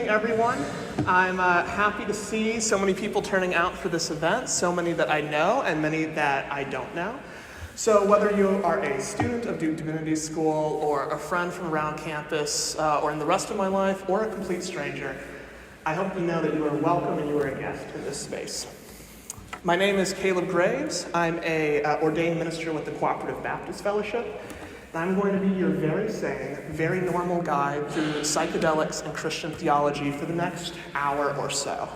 evening, everyone. I'm happy to see so many people turning out for this event, so many that I know and many that I don't know. So whether you are a student of Duke Divinity School or a friend from around campus or in the rest of my life or a complete stranger, I hope you know that you are welcome and you are a guest in this space. My name is Kaleb Graves. I'm an ordained minister with the Cooperative Baptist Fellowship. I'm going to be your very sane, very normal guide through psychedelics and Christian theology for the next hour or so.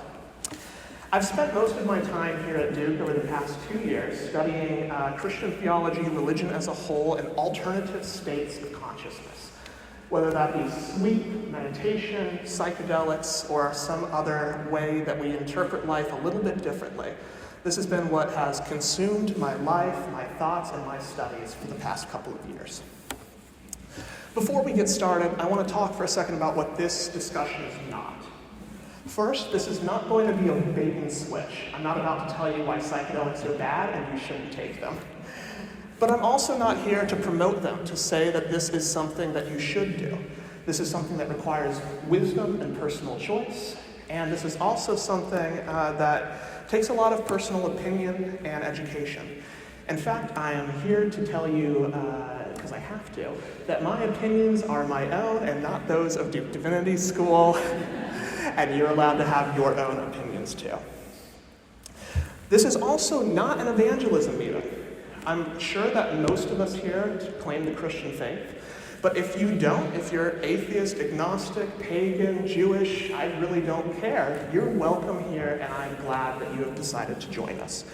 I've spent most of my time here at Duke over the past 2 years studying Christian theology, religion as a whole, and alternative states of consciousness, whether that be sleep, meditation, psychedelics, or some other way that we interpret life a little bit differently. This has been what has consumed my life, my thoughts, and my studies for the past couple of years. Before we get started, I want to talk for a second about what this discussion is not. First, this is not going to be a bait and switch. I'm not about to tell you why psychedelics are bad and you shouldn't take them. But I'm also not here to promote them, to say that this is something that you should do. This is something that requires wisdom and personal choice, and this is also something that takes a lot of personal opinion and education. In fact, I am here to tell you, because I have to, that my opinions are my own and not those of Duke Divinity School, and you're allowed to have your own opinions too. This is also not an evangelism meeting. I'm sure that most of us here claim the Christian faith, but if you don't, if you're atheist, agnostic, pagan, Jewish, I really don't care, you're welcome here, and I'm glad that you have decided to join us.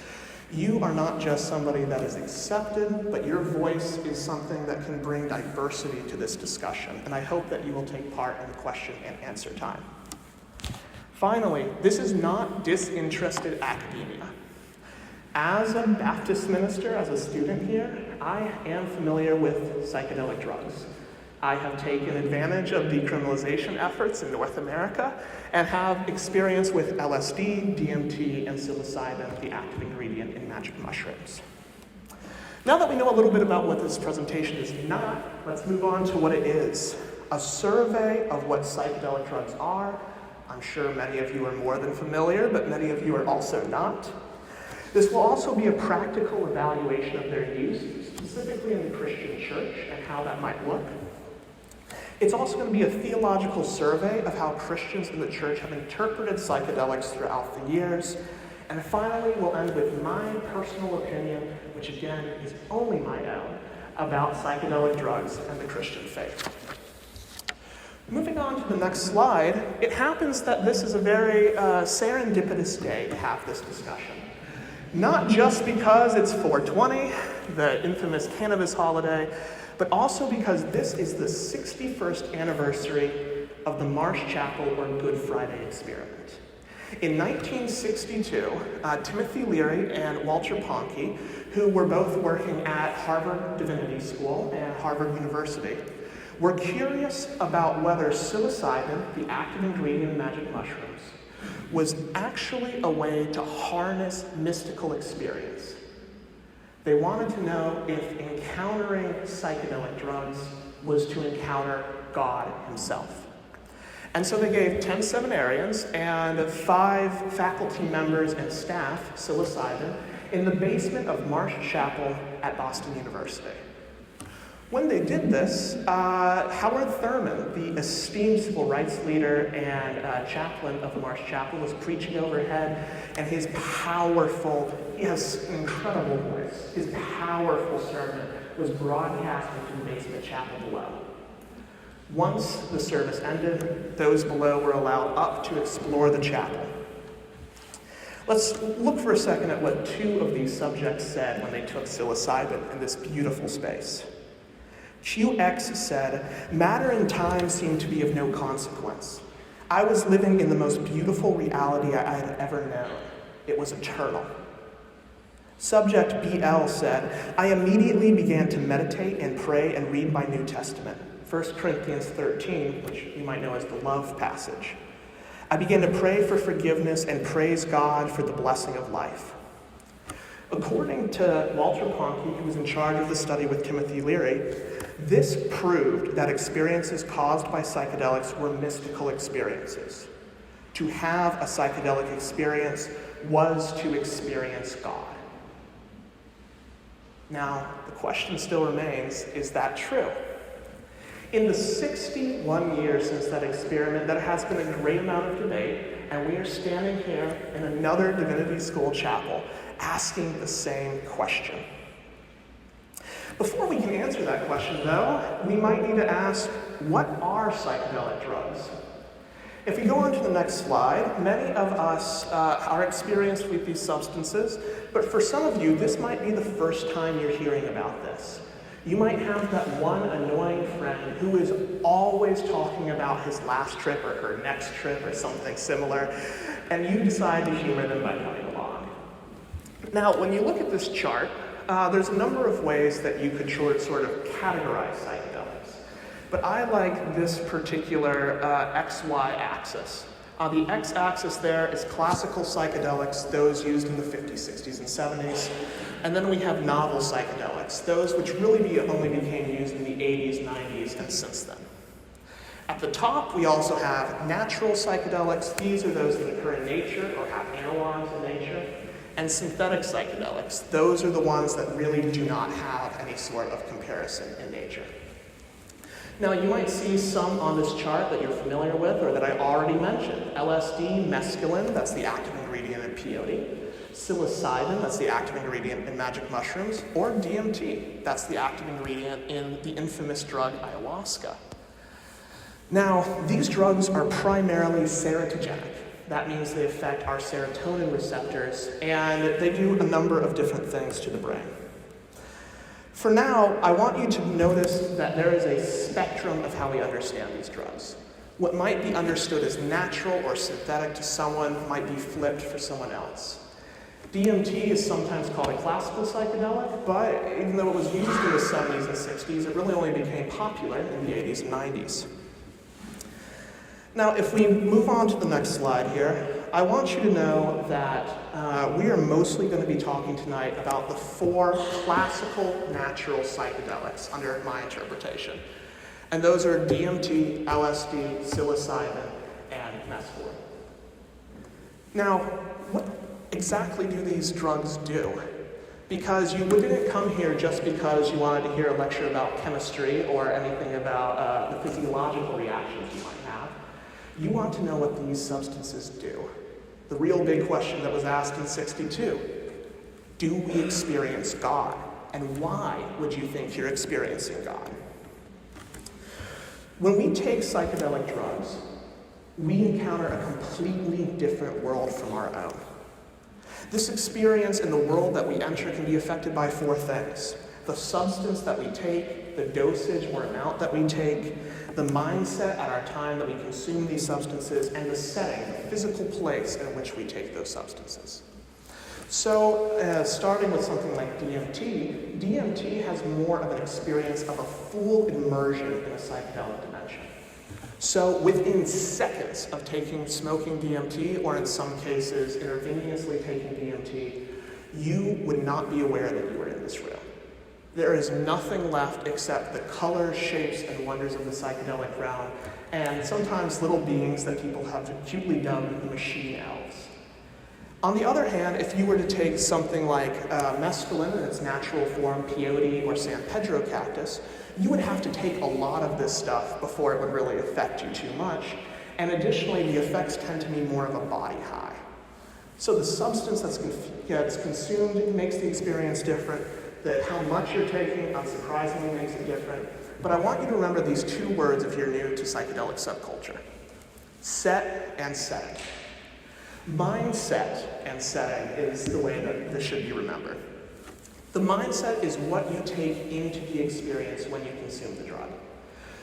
You are not just somebody that is accepted, but your voice is something that can bring diversity to this discussion, and I hope that you will take part in the question and answer time. Finally, this is not disinterested academia. As a Baptist minister, as a student here, I am familiar with psychedelic drugs. I have taken advantage of decriminalization efforts in North America and have experience with LSD, DMT, and psilocybin, the active ingredient in magic mushrooms. Now that we know a little bit about what this presentation is not, let's move on to what it is. A survey of what psychedelic drugs are. I'm sure many of you are more than familiar, but many of you are also not. This will also be a practical evaluation of their use, specifically in the Christian church and how that might look. It's also going to be a theological survey of how Christians in the church have interpreted psychedelics throughout the years. And finally, we'll end with my personal opinion, which again is only my own, about psychedelic drugs and the Christian faith. Moving on to the next slide, it happens that this is a very serendipitous day to have this discussion. Not just because it's 420, the infamous cannabis holiday, but also because this is the 61st anniversary of the Marsh Chapel or Good Friday experiment. In 1962, Timothy Leary and Walter Ponke, who were both working at Harvard Divinity School and Harvard University, were curious about whether psilocybin, the active ingredient in magic mushrooms, was actually a way to harness mystical experience. They wanted to know if encountering psychedelic drugs was to encounter God himself. And so they gave 10 seminarians and 5 faculty members and staff psilocybin in the basement of Marsh Chapel at Boston University. When they did this, Howard Thurman, the esteemed civil rights leader and chaplain of the Marsh Chapel, was preaching overhead, and he has an incredible voice. His powerful sermon was broadcasted to the basement chapel below. Once the service ended, those below were allowed up to explore the chapel. Let's look for a second at what 2 of these subjects said when they took psilocybin in this beautiful space. QX said, "Matter and time seemed to be of no consequence. I was living in the most beautiful reality I had ever known. It was eternal." Subject BL said, "I immediately began to meditate and pray and read my New Testament, 1 Corinthians 13, which you might know as the love passage. I began to pray for forgiveness and praise God for the blessing of life." According to Walter Cronkite, who was in charge of the study with Timothy Leary, this proved that experiences caused by psychedelics were mystical experiences. To have a psychedelic experience was to experience God. Now, the question still remains, is that true? In the 61 years since that experiment, there has been a great amount of debate, and we are standing here in another Divinity School chapel asking the same question. Before we can answer that question, though, we might need to ask, what are psychedelic drugs? If we go on to the next slide, many of us are experienced with these substances, but for some of you, this might be the first time you're hearing about this. You might have that one annoying friend who is always talking about his last trip or her next trip or something similar, and you decide to humor them by coming along. Now, when you look at this chart, there's a number of ways that you could sort of categorize psychedelics. But I like this particular XY axis. The x-axis there is classical psychedelics, those used in the 50s, 60s, and 70s. And then we have novel psychedelics, those which really only became used in the 80s, 90s, and since then. At the top, we also have natural psychedelics. These are those that occur in nature or have analogs in nature. And synthetic psychedelics, those are the ones that really do not have any sort of comparison in nature. Now, you might see some on this chart that you're familiar with or that I already mentioned. LSD, mescaline, that's the active ingredient in peyote. Psilocybin, that's the active ingredient in magic mushrooms. Or DMT, that's the active ingredient in the infamous drug ayahuasca. Now, these drugs are primarily serotogenic. That means they affect our serotonin receptors, and they do a number of different things to the brain. For now, I want you to notice that there is a spectrum of how we understand these drugs. What might be understood as natural or synthetic to someone might be flipped for someone else. DMT is sometimes called a classical psychedelic, but even though it was used in the 70s and 60s, it really only became popular in the 80s and 90s. Now, if we move on to the next slide here, I want you to know that we are mostly going to be talking tonight about the 4 classical natural psychedelics under my interpretation. And those are DMT, LSD, psilocybin, and mescaline. Now, what exactly do these drugs do? Because you didn't come here just because you wanted to hear a lecture about chemistry or anything about the physiological reactions you might have. You want to know what these substances do. The real big question that was asked in '62, do we experience God? And why would you think you're experiencing God? When we take psychedelic drugs, we encounter a completely different world from our own. This experience in the world that we enter can be affected by 4 things: the substance that we take, the dosage or amount that we take, the mindset at our time that we consume these substances, and the setting, the physical place in which we take those substances. So, starting with something like DMT, DMT has more of an experience of a full immersion in a psychedelic dimension. So, within seconds of smoking DMT, or in some cases, intravenously taking DMT, you would not be aware that you were in this room. There is nothing left except the colors, shapes, and wonders of the psychedelic realm, and sometimes little beings that people have acutely dubbed machine elves. On the other hand, if you were to take something like mescaline in its natural form, peyote, or San Pedro cactus, you would have to take a lot of this stuff before it would really affect you too much, and additionally, the effects tend to be more of a body high. So the substance that gets consumed makes the experience different. That how much you're taking, unsurprisingly, makes it different. But I want you to remember these 2 words if you're new to psychedelic subculture: set and setting. Mindset and setting is the way that this should be remembered. The mindset is what you take into the experience when you consume the drug.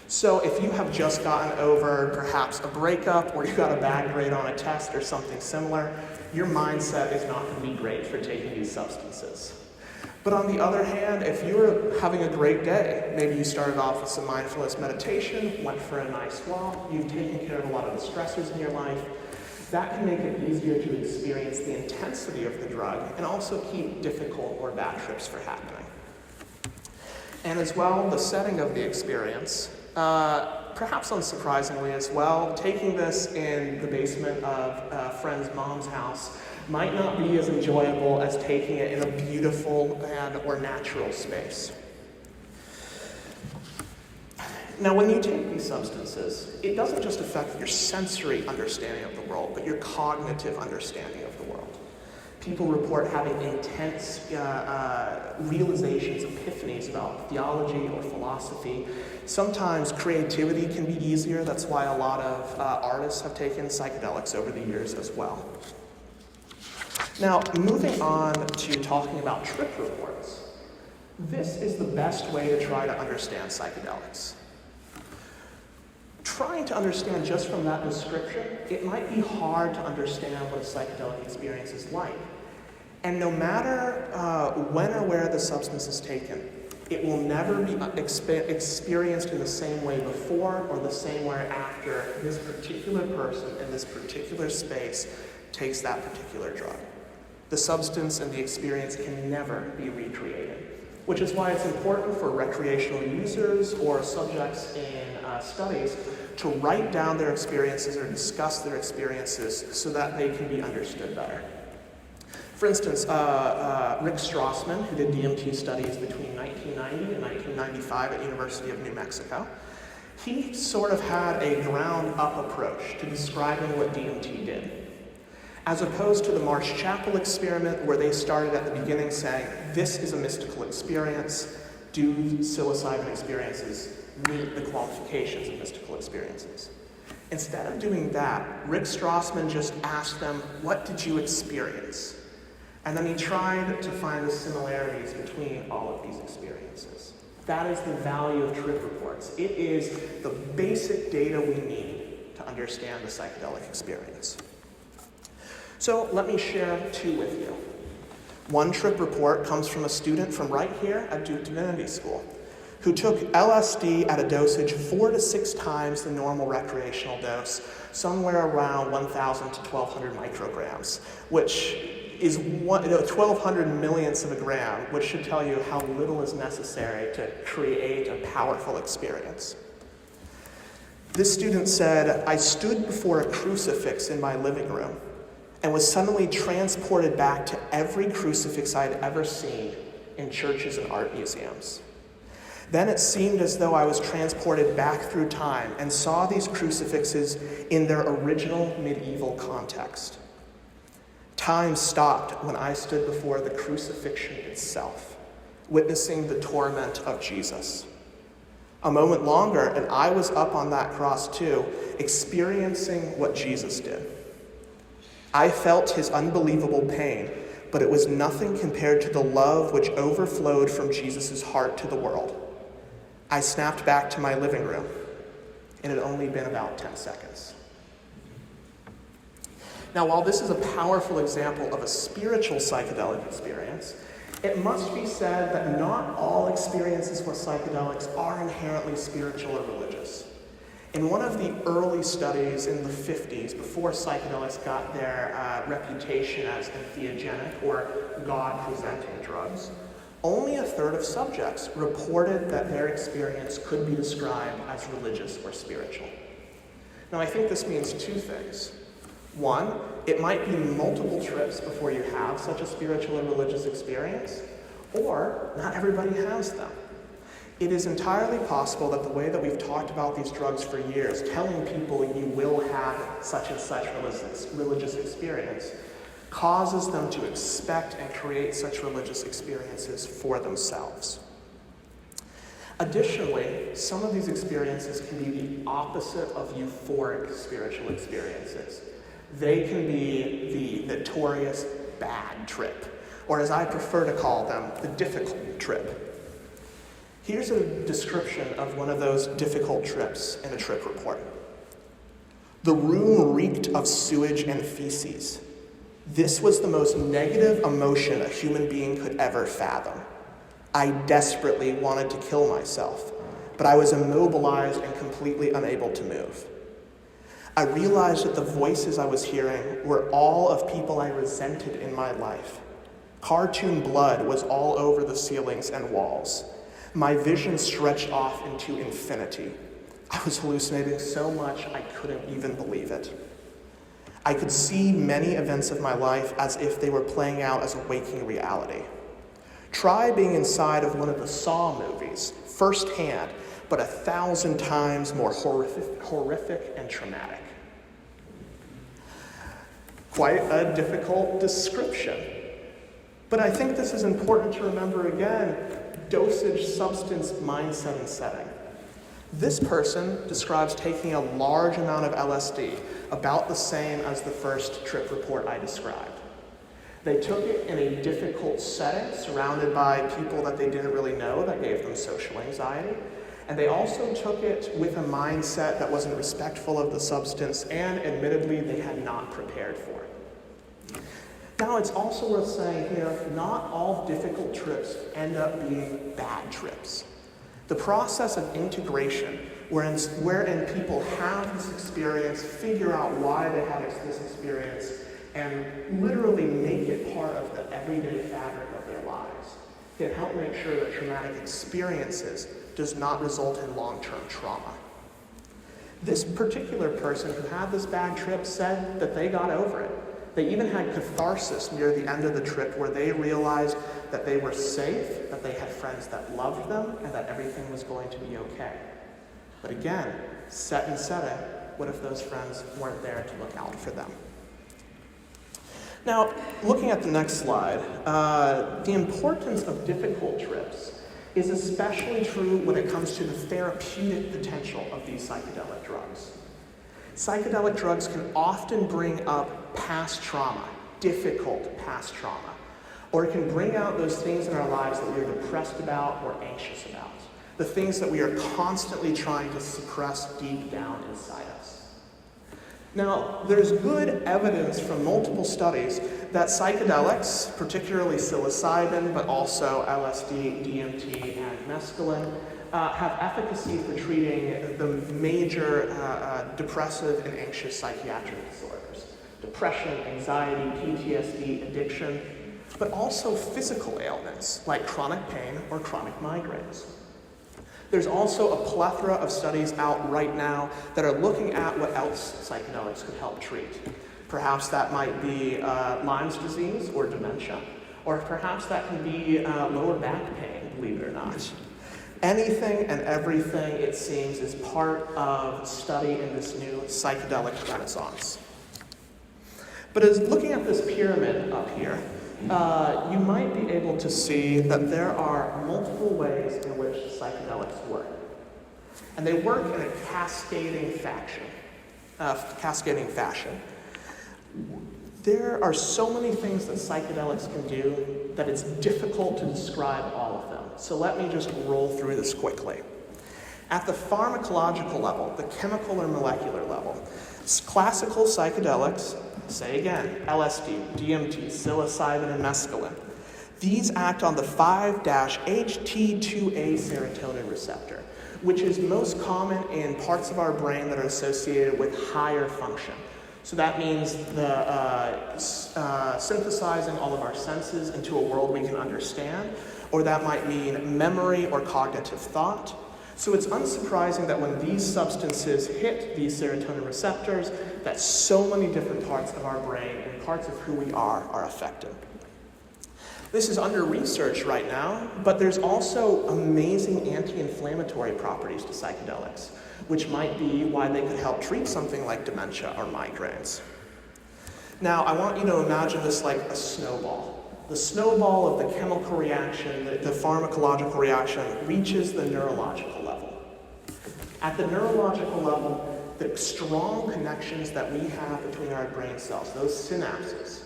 So if you have just gotten over perhaps a breakup or you got a bad grade on a test or something similar, your mindset is not going to be great for taking these substances. But on the other hand, if you're having a great day, maybe you started off with some mindfulness meditation, went for a nice walk, you've taken care of a lot of the stressors in your life, That can make it easier to experience the intensity of the drug and also keep difficult or bad trips from happening. And as well, the setting of the experience, perhaps unsurprisingly as well, taking this in the basement of a friend's mom's house might not be as enjoyable as taking it in a beautiful or natural space. Now, when you take these substances, it doesn't just affect your sensory understanding of the world, but your cognitive understanding of the world. People report having intense realizations, epiphanies about theology or philosophy. Sometimes creativity can be easier. That's why a lot of artists have taken psychedelics over the years as well. Now, moving on to talking about trip reports. This is the best way to try to understand psychedelics. Trying to understand just from that description, it might be hard to understand what a psychedelic experience is like. And no matter when or where the substance is taken, it will never be experienced in the same way before or the same way after this particular person in this particular space takes that particular drug. The substance and the experience can never be recreated, which is why it's important for recreational users or subjects in studies to write down their experiences or discuss their experiences so that they can be understood better. For instance, Rick Strassman, who did DMT studies between 1990 and 1995 at University of New Mexico, he sort of had a ground-up approach to describing what DMT did. As opposed to the Marsh Chapel experiment, where they started at the beginning saying, this is a mystical experience, do psilocybin experiences meet the qualifications of mystical experiences? Instead of doing that, Rick Strassman just asked them, what did you experience? And then he tried to find the similarities between all of these experiences. That is the value of trip reports. It is the basic data we need to understand the psychedelic experience. So let me share two with you. One trip report comes from a student from right here at Duke Divinity School who took LSD at a dosage 4 to 6 times the normal recreational dose, somewhere around 1,000 to 1,200 micrograms, which is 1,200 millionths of a gram, which should tell you how little is necessary to create a powerful experience. This student said, I stood before a crucifix in my living room and was suddenly transported back to every crucifix I'd ever seen in churches and art museums. Then it seemed as though I was transported back through time and saw these crucifixes in their original medieval context. Time stopped when I stood before the crucifixion itself, witnessing the torment of Jesus. A moment longer, and I was up on that cross too, experiencing what Jesus did. I felt his unbelievable pain, but it was nothing compared to the love which overflowed from Jesus' heart to the world. I snapped back to my living room. It had only been about 10 seconds. Now, while this is a powerful example of a spiritual psychedelic experience, it must be said that not all experiences with psychedelics are inherently spiritual or religious. In one of the early studies in the 50s, before psychedelics got their reputation as entheogenic or God-presenting drugs, only a third of subjects reported that their experience could be described as religious or spiritual. Now, I think this means two things. One, it might be multiple trips before you have such a spiritual or religious experience, or not everybody has them. It is entirely possible that the way that we've talked about these drugs for years, telling people you will have such and such religious experience, causes them to expect and create such religious experiences for themselves. Additionally, some of these experiences can be the opposite of euphoric spiritual experiences. They can be the notorious bad trip, or as I prefer to call them, the difficult trip. Here's a description of one of those difficult trips in a trip report. The room reeked of sewage and feces. This was the most negative emotion a human being could ever fathom. I desperately wanted to kill myself, but I was immobilized and completely unable to move. I realized that the voices I was hearing were all of people I resented in my life. Cartoon blood was all over the ceilings and walls. My vision stretched off into infinity. I was hallucinating so much I couldn't even believe it. I could see many events of my life as if they were playing out as a waking reality. Try being inside of one of the Saw movies, firsthand, but 1,000 times more horrific and traumatic. Quite a difficult description. But I think this is important to remember again: dosage, substance, mindset, and setting. This person describes taking a large amount of LSD, about the same as the first trip report I described. They took it in a difficult setting, surrounded by people that they didn't really know, that gave them social anxiety. And they also took it with a mindset that wasn't respectful of the substance, and admittedly, they had not prepared for it. Now, it's also worth saying here, not all difficult trips end up being bad trips. The process of integration, wherein people have this experience, figure out why they have this experience, and literally make it part of the everyday fabric of their lives, can help make sure that traumatic experiences does not result in long-term trauma. This particular person who had this bad trip said that they got over it. They even had catharsis near the end of the trip where they realized that they were safe, that they had friends that loved them, and that everything was going to be okay. But again, set and setting, what if those friends weren't there to look out for them? Now, looking at the next slide, the importance of difficult trips is especially true when it comes to the therapeutic potential of these psychedelic drugs. Psychedelic drugs can often bring up past trauma, difficult past trauma, or it can bring out those things in our lives that we are depressed about or anxious about, the things that we are constantly trying to suppress deep down inside us. Now, there's good evidence from multiple studies that psychedelics, particularly psilocybin, but also LSD, DMT, and mescaline, have efficacy for treating the major depressive and anxious psychiatric disorders: depression, anxiety, PTSD, addiction, but also physical ailments like chronic pain or chronic migraines. There's also a plethora of studies out right now that are looking at what else psychedelics could help treat. Perhaps that might be Lyme's disease or dementia, or perhaps that could be lower back pain, believe it or not. Anything and everything, it seems, is part of study in this new psychedelic renaissance. But as looking at this pyramid up here, you might be able to see that there are multiple ways in which psychedelics work. And they work in a cascading fashion. There are so many things that psychedelics can do that it's difficult to describe all of them. So let me just roll through this quickly. At the pharmacological level, the chemical or molecular level, classical psychedelics, say again, LSD, DMT, psilocybin, and mescaline, these act on the 5-HT2A serotonin receptor, which is most common in parts of our brain that are associated with higher function. So that means the synthesizing all of our senses into a world we can understand, or that might mean memory or cognitive thought. So it's unsurprising that when these substances hit these serotonin receptors, that so many different parts of our brain and parts of who we are affected. This is under research right now, but there's also amazing anti-inflammatory properties to psychedelics, which might be why they could help treat something like dementia or migraines. Now, I want you to imagine this like a snowball. The snowball of the chemical reaction, the pharmacological reaction, reaches the neurological level. At the neurological level, the strong connections that we have between our brain cells, those synapses,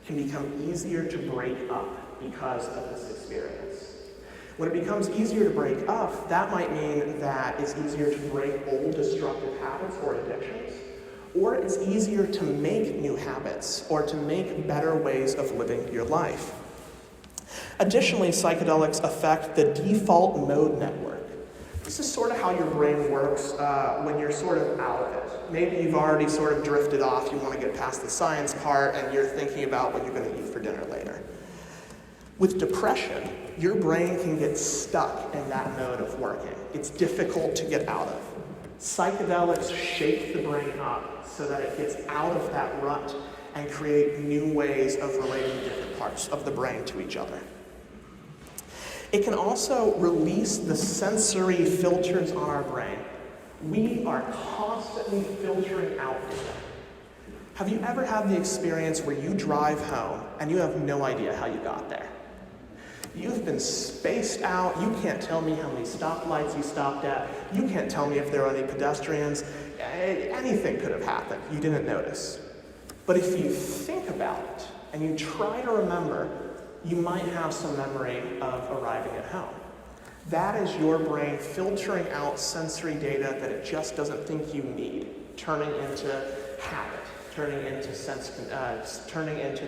can become easier to break up because of this experience. When it becomes easier to break up, that might mean that it's easier to break old destructive habits or addictions, or it's easier to make new habits or to make better ways of living your life. Additionally, psychedelics affect the default mode network. This is sort of how your brain works when you're sort of out of it. Maybe you've already sort of drifted off, you want to get past the science part, and you're thinking about what you're going to eat for dinner later. With depression, your brain can get stuck in that mode of working. It's difficult to get out of. Psychedelics shake the brain up so that it gets out of that rut and create new ways of relating different parts of the brain to each other. It can also release the sensory filters on our brain. We are constantly filtering out data. Have you ever had the experience where you drive home and you have no idea how you got there? You've been spaced out. You can't tell me how many stoplights you stopped at. You can't tell me if there are any pedestrians. Anything could have happened. You didn't notice. But if you think about it and you try to remember, you might have some memory of arriving at home. That is your brain filtering out sensory data that it just doesn't think you need, turning into habit, turning into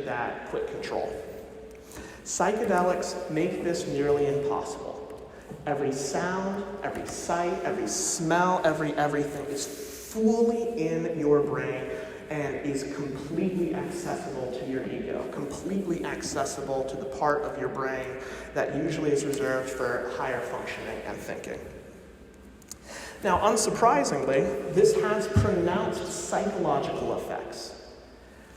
that quick control. Psychedelics make this nearly impossible. Every sound, every sight, every smell, everything is fully in your brain and is completely accessible to your ego, completely accessible to the part of your brain that usually is reserved for higher functioning and thinking. Now, unsurprisingly, this has pronounced psychological effects.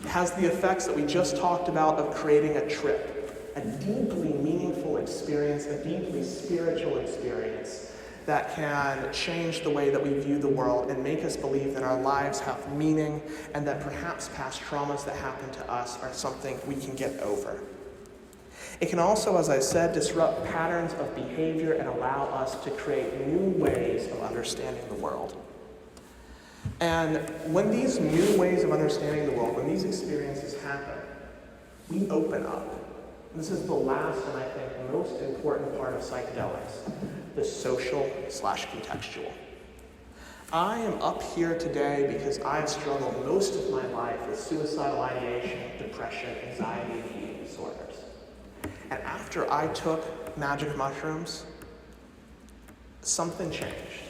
It has the effects that we just talked about of creating a trip, a deeply meaningful experience, a deeply spiritual experience that can change the way that we view the world and make us believe that our lives have meaning and that perhaps past traumas that happened to us are something we can get over. It can also, as I said, disrupt patterns of behavior and allow us to create new ways of understanding the world. And when these new ways of understanding the world, when these experiences happen, we open up. This is the last and I think most important part of psychedelics, the social/contextual. I am up here today because I've struggled most of my life with suicidal ideation, depression, anxiety, and eating disorders. And after I took magic mushrooms, something changed.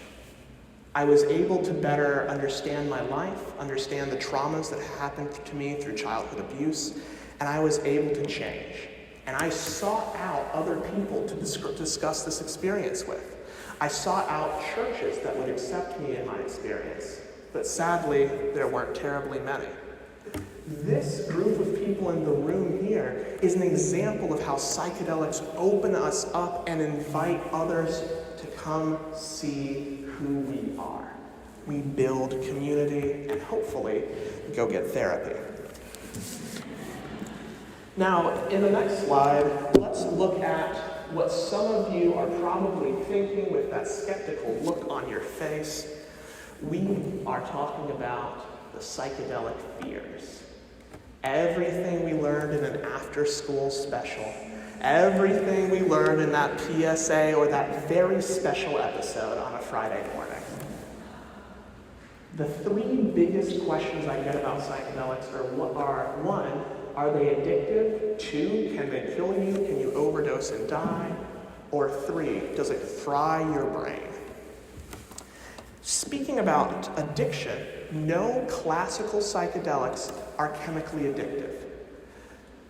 I was able to better understand my life, understand the traumas that happened to me through childhood abuse, and I was able to change. And I sought out other people to discuss this experience with. I sought out churches that would accept me in my experience, but sadly, there weren't terribly many. This group of people in the room here is an example of how psychedelics open us up and invite others to come see who we are. We build community and hopefully go get therapy. Now, in the next slide, let's look at what some of you are probably thinking with that skeptical look on your face. We are talking about the psychedelic fears. Everything we learned in an after-school special, everything we learned in that PSA or that very special episode on a Friday morning. The three biggest questions I get about psychedelics are one, are they addictive? Two, can they kill you? Can you overdose and die? Or three, does it fry your brain? Speaking about addiction, no classical psychedelics are chemically addictive.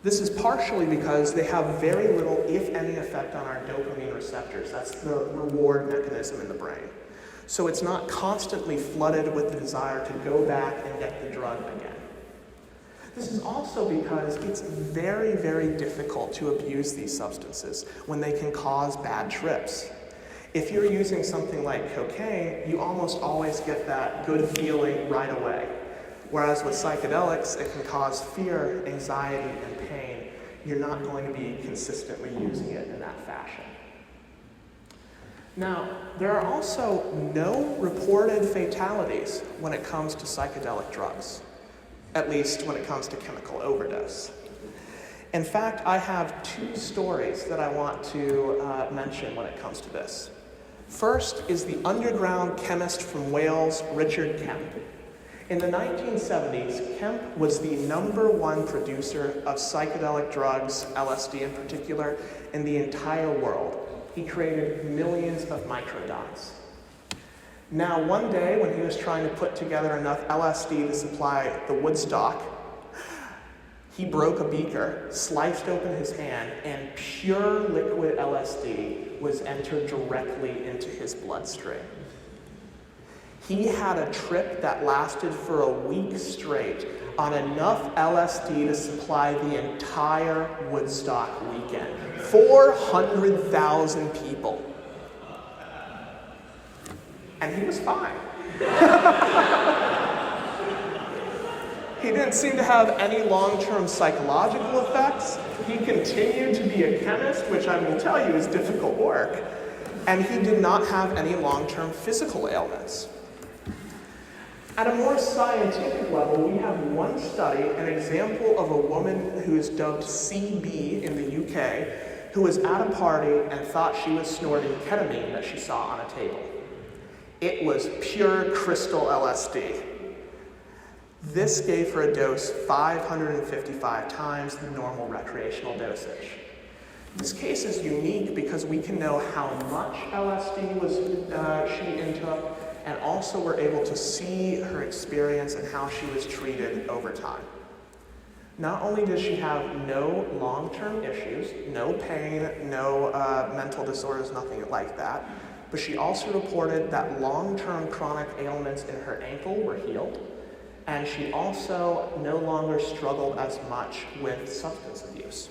This is partially because they have very little, if any, effect on our dopamine receptors. That's the reward mechanism in the brain. So it's not constantly flooded with the desire to go back and get the drug again. This is also because it's very, very difficult to abuse these substances when they can cause bad trips. If you're using something like cocaine, you almost always get that good feeling right away. Whereas with psychedelics, it can cause fear, anxiety, and pain. You're not going to be consistently using it in that fashion. Now, there are also no reported fatalities when it comes to psychedelic drugs, at least when it comes to chemical overdose. In fact, I have two stories that I want to mention when it comes to this. First is the underground chemist from Wales, Richard Kemp. In the 1970s, Kemp was the #1 producer of psychedelic drugs, LSD in particular, in the entire world. He created millions of microdots. Now, one day when he was trying to put together enough LSD to supply the Woodstock, he broke a beaker, sliced open his hand, and pure liquid LSD was entered directly into his bloodstream. He had a trip that lasted for a week straight on enough LSD to supply the entire Woodstock weekend. 400,000 people. And he was fine. He didn't seem to have any long-term psychological effects. He continued to be a chemist, which I will tell you is difficult work. And he did not have any long-term physical ailments. At a more scientific level, we have one study, an example of a woman who is dubbed CB in the UK, who was at a party and thought she was snorting ketamine that she saw on a table. It was pure crystal LSD. This gave her a dose 555 times the normal recreational dosage. This case is unique because we can know how much LSD she intook, and also we're able to see her experience and how she was treated over time. Not only does she have no long-term issues, no pain, no mental disorders, nothing like that, but she also reported that long-term chronic ailments in her ankle were healed, and she also no longer struggled as much with substance abuse.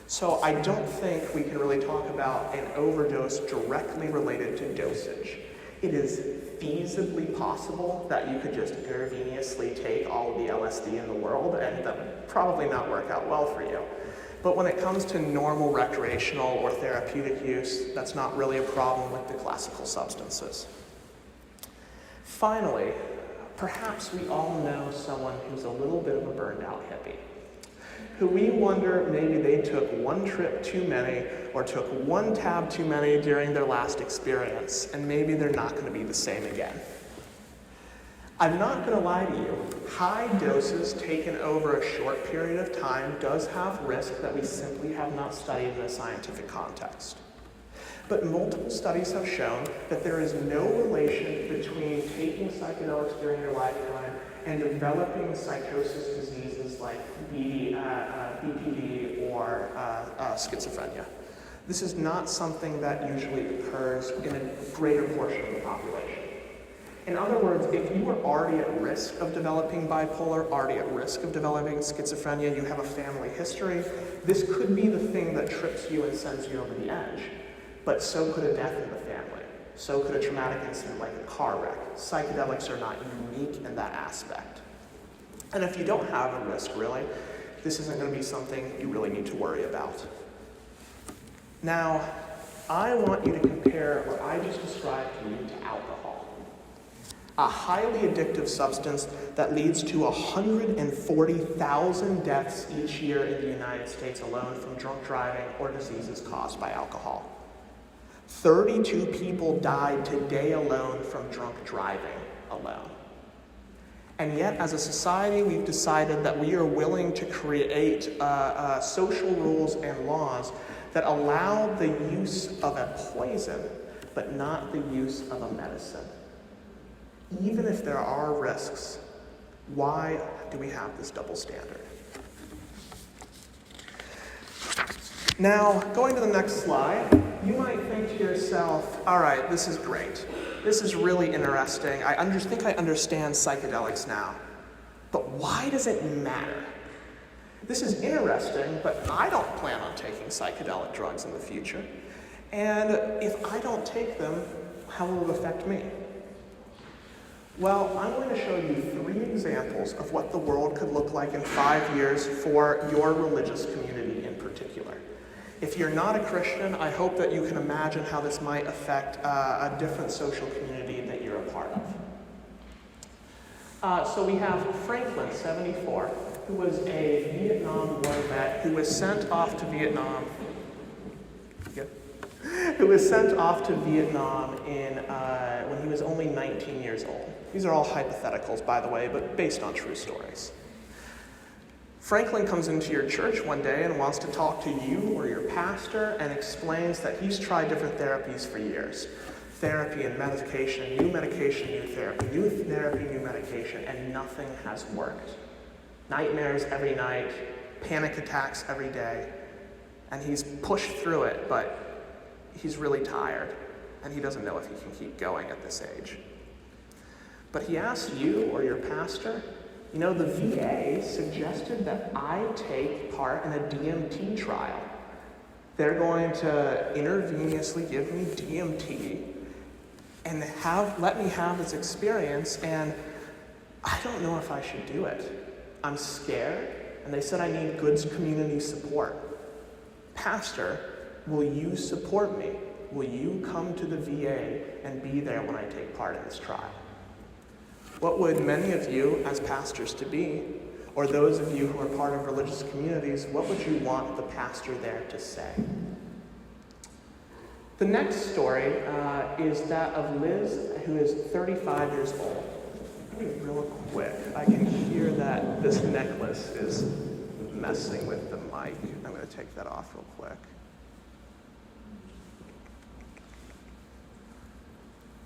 So I don't think we can really talk about an overdose directly related to dosage. It is feasibly possible that you could just intravenously take all of the LSD in the world, and that would probably not work out well for you. But when it comes to normal recreational or therapeutic use, that's not really a problem with the classical substances. Finally, perhaps we all know someone who's a little bit of a burned out hippie, who we wonder maybe they took one trip too many or took one tab too many during their last experience, and maybe they're not going to be the same again. I'm not going to lie to you. High doses taken over a short period of time does have risk that we simply have not studied in a scientific context. But multiple studies have shown that there is no relation between taking psychedelics during your lifetime and developing psychosis diseases like BPD or schizophrenia. This is not something that usually occurs in a greater portion of the population. In other words, if you are already at risk of developing bipolar, already at risk of developing schizophrenia, you have a family history, this could be the thing that trips you and sends you over the edge. But so could a death in the family. So could a traumatic incident like a car wreck. Psychedelics are not unique in that aspect. And if you don't have a risk, really, this isn't going to be something you really need to worry about. Now, I want you to compare what I just described to you to alcohol, a highly addictive substance that leads to 140,000 deaths each year in the United States alone from drunk driving or diseases caused by alcohol. 32 people died today alone from drunk driving alone. And yet, as a society, we've decided that we are willing to create social rules and laws that allow the use of a poison, but not the use of a medicine. Even if there are risks, why do we have this double standard? Now, going to the next slide, you might think to yourself, all right, this is great. This is really interesting. I think I understand psychedelics now. But why does it matter? This is interesting, but I don't plan on taking psychedelic drugs in the future. And if I don't take them, how will it affect me? Well, I'm going to show you 3 examples of what the world could look like in 5 years for your religious community in particular. If you're not a Christian, I hope that you can imagine how this might affect a different social community that you're a part of. So we have Franklin, 74, who was a Vietnam War vet who was sent off to Vietnam. Who was sent off to Vietnam when he was only 19 years old. These are all hypotheticals, by the way, but based on true stories. Franklin comes into your church one day and wants to talk to you or your pastor and explains that he's tried different therapies for years. therapy and medication, new medication, new therapy, new therapy, new medication, and nothing has worked. Nightmares every night, panic attacks every day, and he's pushed through it, but he's really tired, and he doesn't know if he can keep going at this age. But he asked you or your pastor, you know, the VA suggested that I take part in a DMT trial. They're going to intravenously give me DMT and let me have this experience, and I don't know if I should do it. I'm scared, and they said I need good community support. Pastor, will you support me? Will you come to the VA and be there when I take part in this trial? What would many of you as pastors to be, or those of you who are part of religious communities, what would you want the pastor there to say? The next story is that of Liz, who is 35 years old. Real quick, I can hear that this necklace is messing with the mic. I'm going to take that off real quick.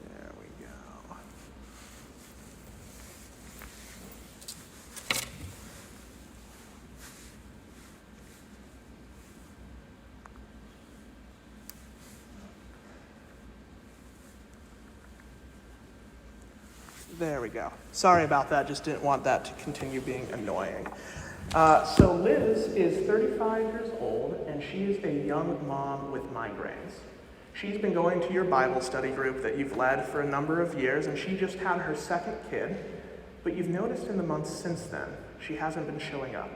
There we go. There we go. Sorry about that, just didn't want that to continue being annoying. So Liz is 35 years old, and she is a young mom with migraines. She's been going to your Bible study group that you've led for a number of years, and she just had her second kid, but you've noticed in the months since then, she hasn't been showing up.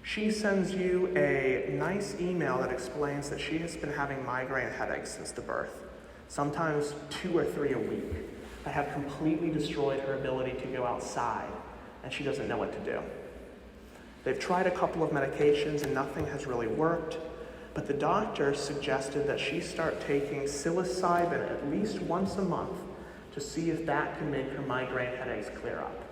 She sends you a nice email that explains that she has been having migraine headaches since the birth, sometimes 2 or 3 a week, that have completely destroyed her ability to go outside, and she doesn't know what to do. They've tried a couple of medications and nothing has really worked, but the doctor suggested that she start taking psilocybin at least once a month to see if that can make her migraine headaches clear up.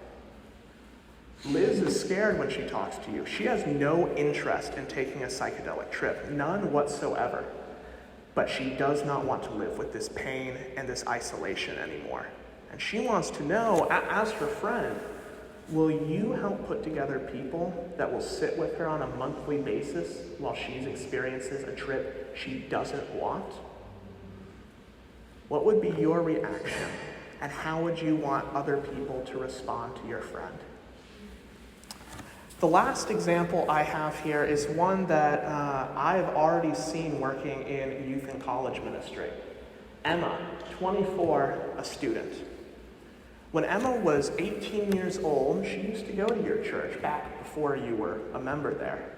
Liz is scared when she talks to you. She has no interest in taking a psychedelic trip, none whatsoever. But she does not want to live with this pain and this isolation anymore. And she wants to know, as her friend, will you help put together people that will sit with her on a monthly basis while she experiences a trip she doesn't want? What would be your reaction, and how would you want other people to respond to your friend? The last example I have here is one that I've already seen working in youth and college ministry. Emma, 24, a student. When Emma was 18 years old, she used to go to your church back before you were a member there.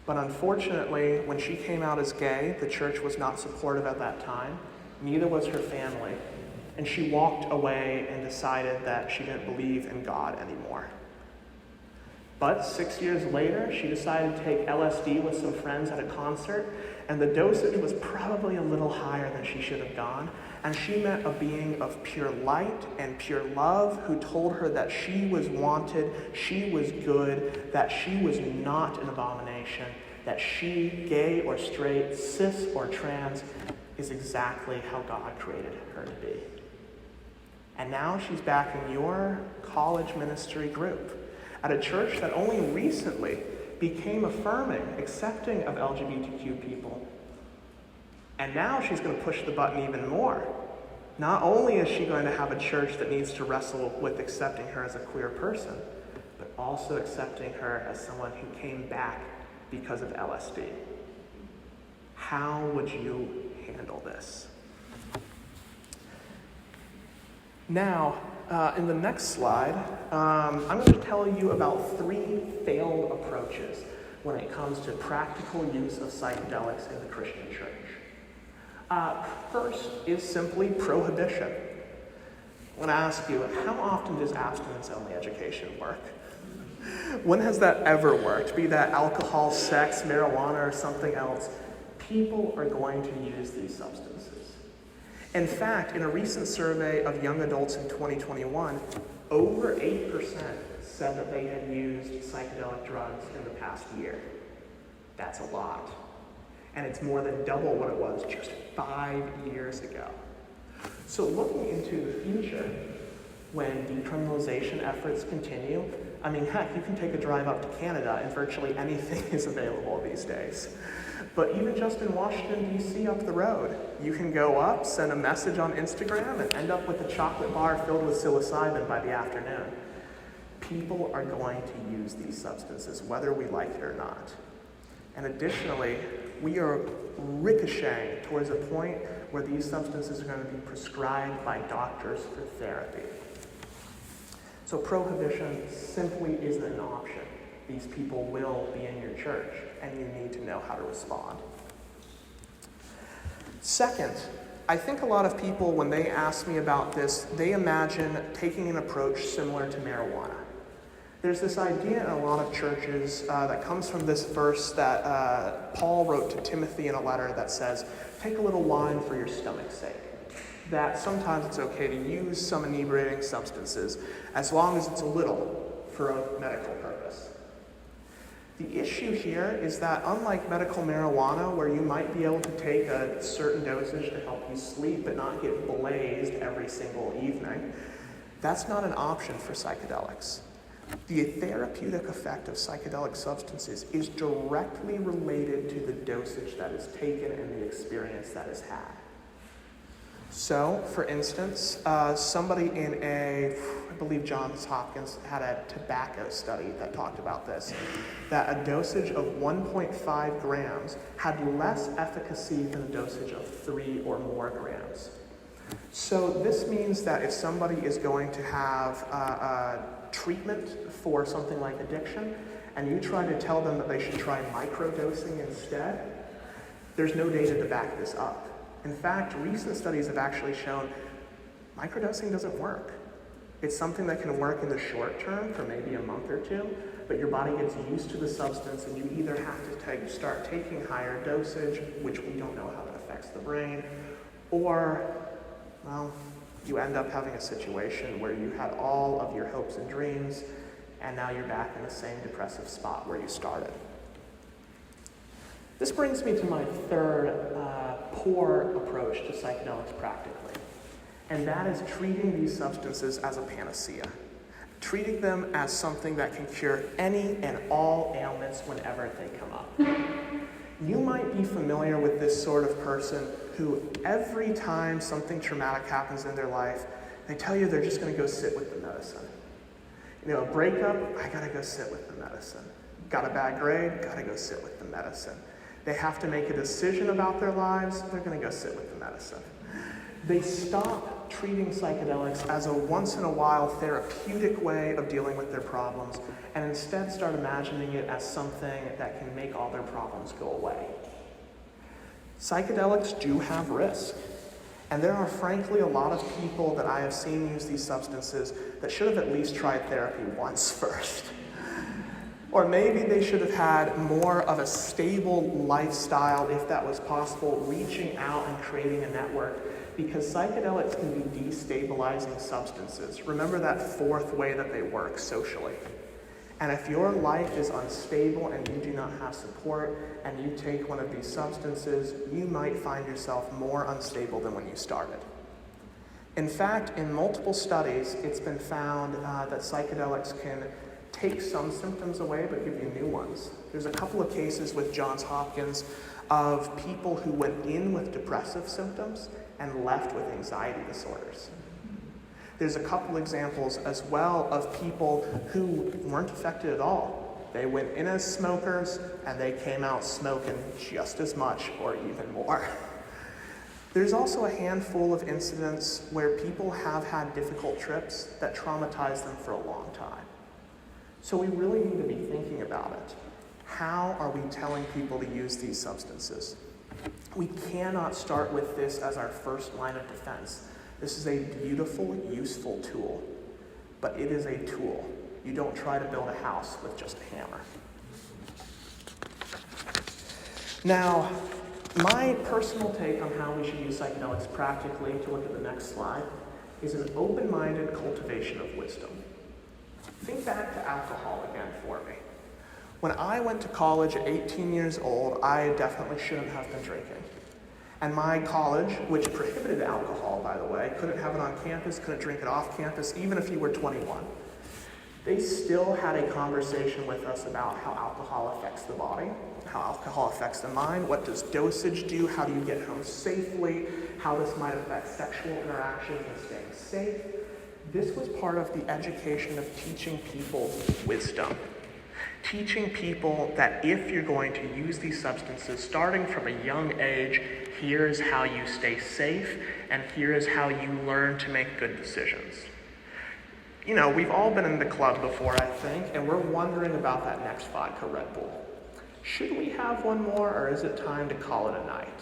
But unfortunately, when she came out as gay, the church was not supportive at that time. Neither was her family. And she walked away and decided that she didn't believe in God anymore. But 6 years later, she decided to take LSD with some friends at a concert, and the dosage was probably a little higher than she should have gone. And she met a being of pure light and pure love who told her that she was wanted, she was good, that she was not an abomination, that she, gay or straight, cis or trans, is exactly how God created her to be. And now she's back in your college ministry group at a church that only recently became affirming, accepting of LGBTQ people. And now she's going to push the button even more. Not only is she going to have a church that needs to wrestle with accepting her as a queer person, but also accepting her as someone who came back because of LSD. How would you handle this? Now, in the next slide, I'm going to tell you about 3 failed approaches when it comes to practical use of psychedelics in the Christian church. First is simply prohibition. I'm going to ask you, how often does abstinence-only education work? When has that ever worked? Be that alcohol, sex, marijuana, or something else, people are going to use these substances. In fact, in a recent survey of young adults in 2021, over 8% said that they had used psychedelic drugs in the past year. That's a lot. And it's more than double what it was just 5 years ago. So looking into the future, when decriminalization efforts continue, I mean, heck, you can take a drive up to Canada and virtually anything is available these days. But even just in Washington, D.C. up the road, you can go up, send a message on Instagram, and end up with a chocolate bar filled with psilocybin by the afternoon. People are going to use these substances, whether we like it or not. And additionally, we are ricocheting towards a point where these substances are going to be prescribed by doctors for therapy. So prohibition simply isn't an option. These people will be in your church, and you need to know how to respond. Second, I think a lot of people, when they ask me about this, they imagine taking an approach similar to marijuana. There's this idea in a lot of churches that comes from this verse that Paul wrote to Timothy in a letter that says, take a little wine for your stomach's sake. That sometimes it's okay to use some inebriating substances as long as it's a little for a medical purpose. The issue here is that unlike medical marijuana, where you might be able to take a certain dosage to help you sleep but not get blazed every single evening, that's not an option for psychedelics. The therapeutic effect of psychedelic substances is directly related to the dosage that is taken and the experience that is had. So, for instance, somebody in I believe Johns Hopkins had a tobacco study that talked about this, that a dosage of 1.5 grams had less efficacy than a dosage of 3 or more grams. So this means that if somebody is going to have a treatment for something like addiction, and you try to tell them that they should try microdosing instead, there's no data to back this up. In fact, recent studies have actually shown microdosing doesn't work. It's something that can work in the short term for maybe a month or two, but your body gets used to the substance and you either have to start taking higher dosage, which we don't know how that affects the brain, or, well, you end up having a situation where you had all of your hopes and dreams and now you're back in the same depressive spot where you started. This brings me to my third poor approach to psychedelics practically, and that is treating these substances as a panacea, treating them as something that can cure any and all ailments whenever they come up. You might be familiar with this sort of person who every time something traumatic happens in their life, they tell you they're just going to go sit with the medicine. You know, a breakup, I got to go sit with the medicine. Got a bad grade, got to go sit with the medicine. They have to make a decision about their lives, they're going to go sit with the medicine. They stop treating psychedelics as a once-in-a-while therapeutic way of dealing with their problems, and instead start imagining it as something that can make all their problems go away. Psychedelics do have risk, and there are frankly a lot of people that I have seen use these substances that should have at least tried therapy once first. Or maybe they should have had more of a stable lifestyle, if that was possible, reaching out and creating a network, because psychedelics can be destabilizing substances. Remember that fourth way that they work socially. And if your life is unstable and you do not have support and you take one of these substances, you might find yourself more unstable than when you started. In fact, in multiple studies, it's been found that psychedelics can take some symptoms away but give you new ones. There's a couple of cases with Johns Hopkins of people who went in with depressive symptoms and left with anxiety disorders. There's a couple examples as well of people who weren't affected at all. They went in as smokers and they came out smoking just as much or even more. There's also a handful of incidents where people have had difficult trips that traumatize them for a long time. So we really need to be thinking about it. How are we telling people to use these substances? We cannot start with this as our first line of defense. This is a beautiful, useful tool, but it is a tool. You don't try to build a house with just a hammer. Now, my personal take on how we should use psychedelics practically, to look at the next slide, is an open-minded cultivation of wisdom. Think back to alcohol again for me. When I went to college at 18 years old, I definitely shouldn't have been drinking. And my college, which prohibited alcohol, by the way, couldn't have it on campus, couldn't drink it off campus, even if you were 21. They still had a conversation with us about how alcohol affects the body, how alcohol affects the mind, what does dosage do, how do you get home safely, how this might affect sexual interactions and staying safe. This was part of the education of teaching people wisdom. Teaching people that if you're going to use these substances, starting from a young age, here is how you stay safe, and here is how you learn to make good decisions. You know, we've all been in the club before, I think, and we're wondering about that next vodka Red Bull. Should we have one more, or is it time to call it a night?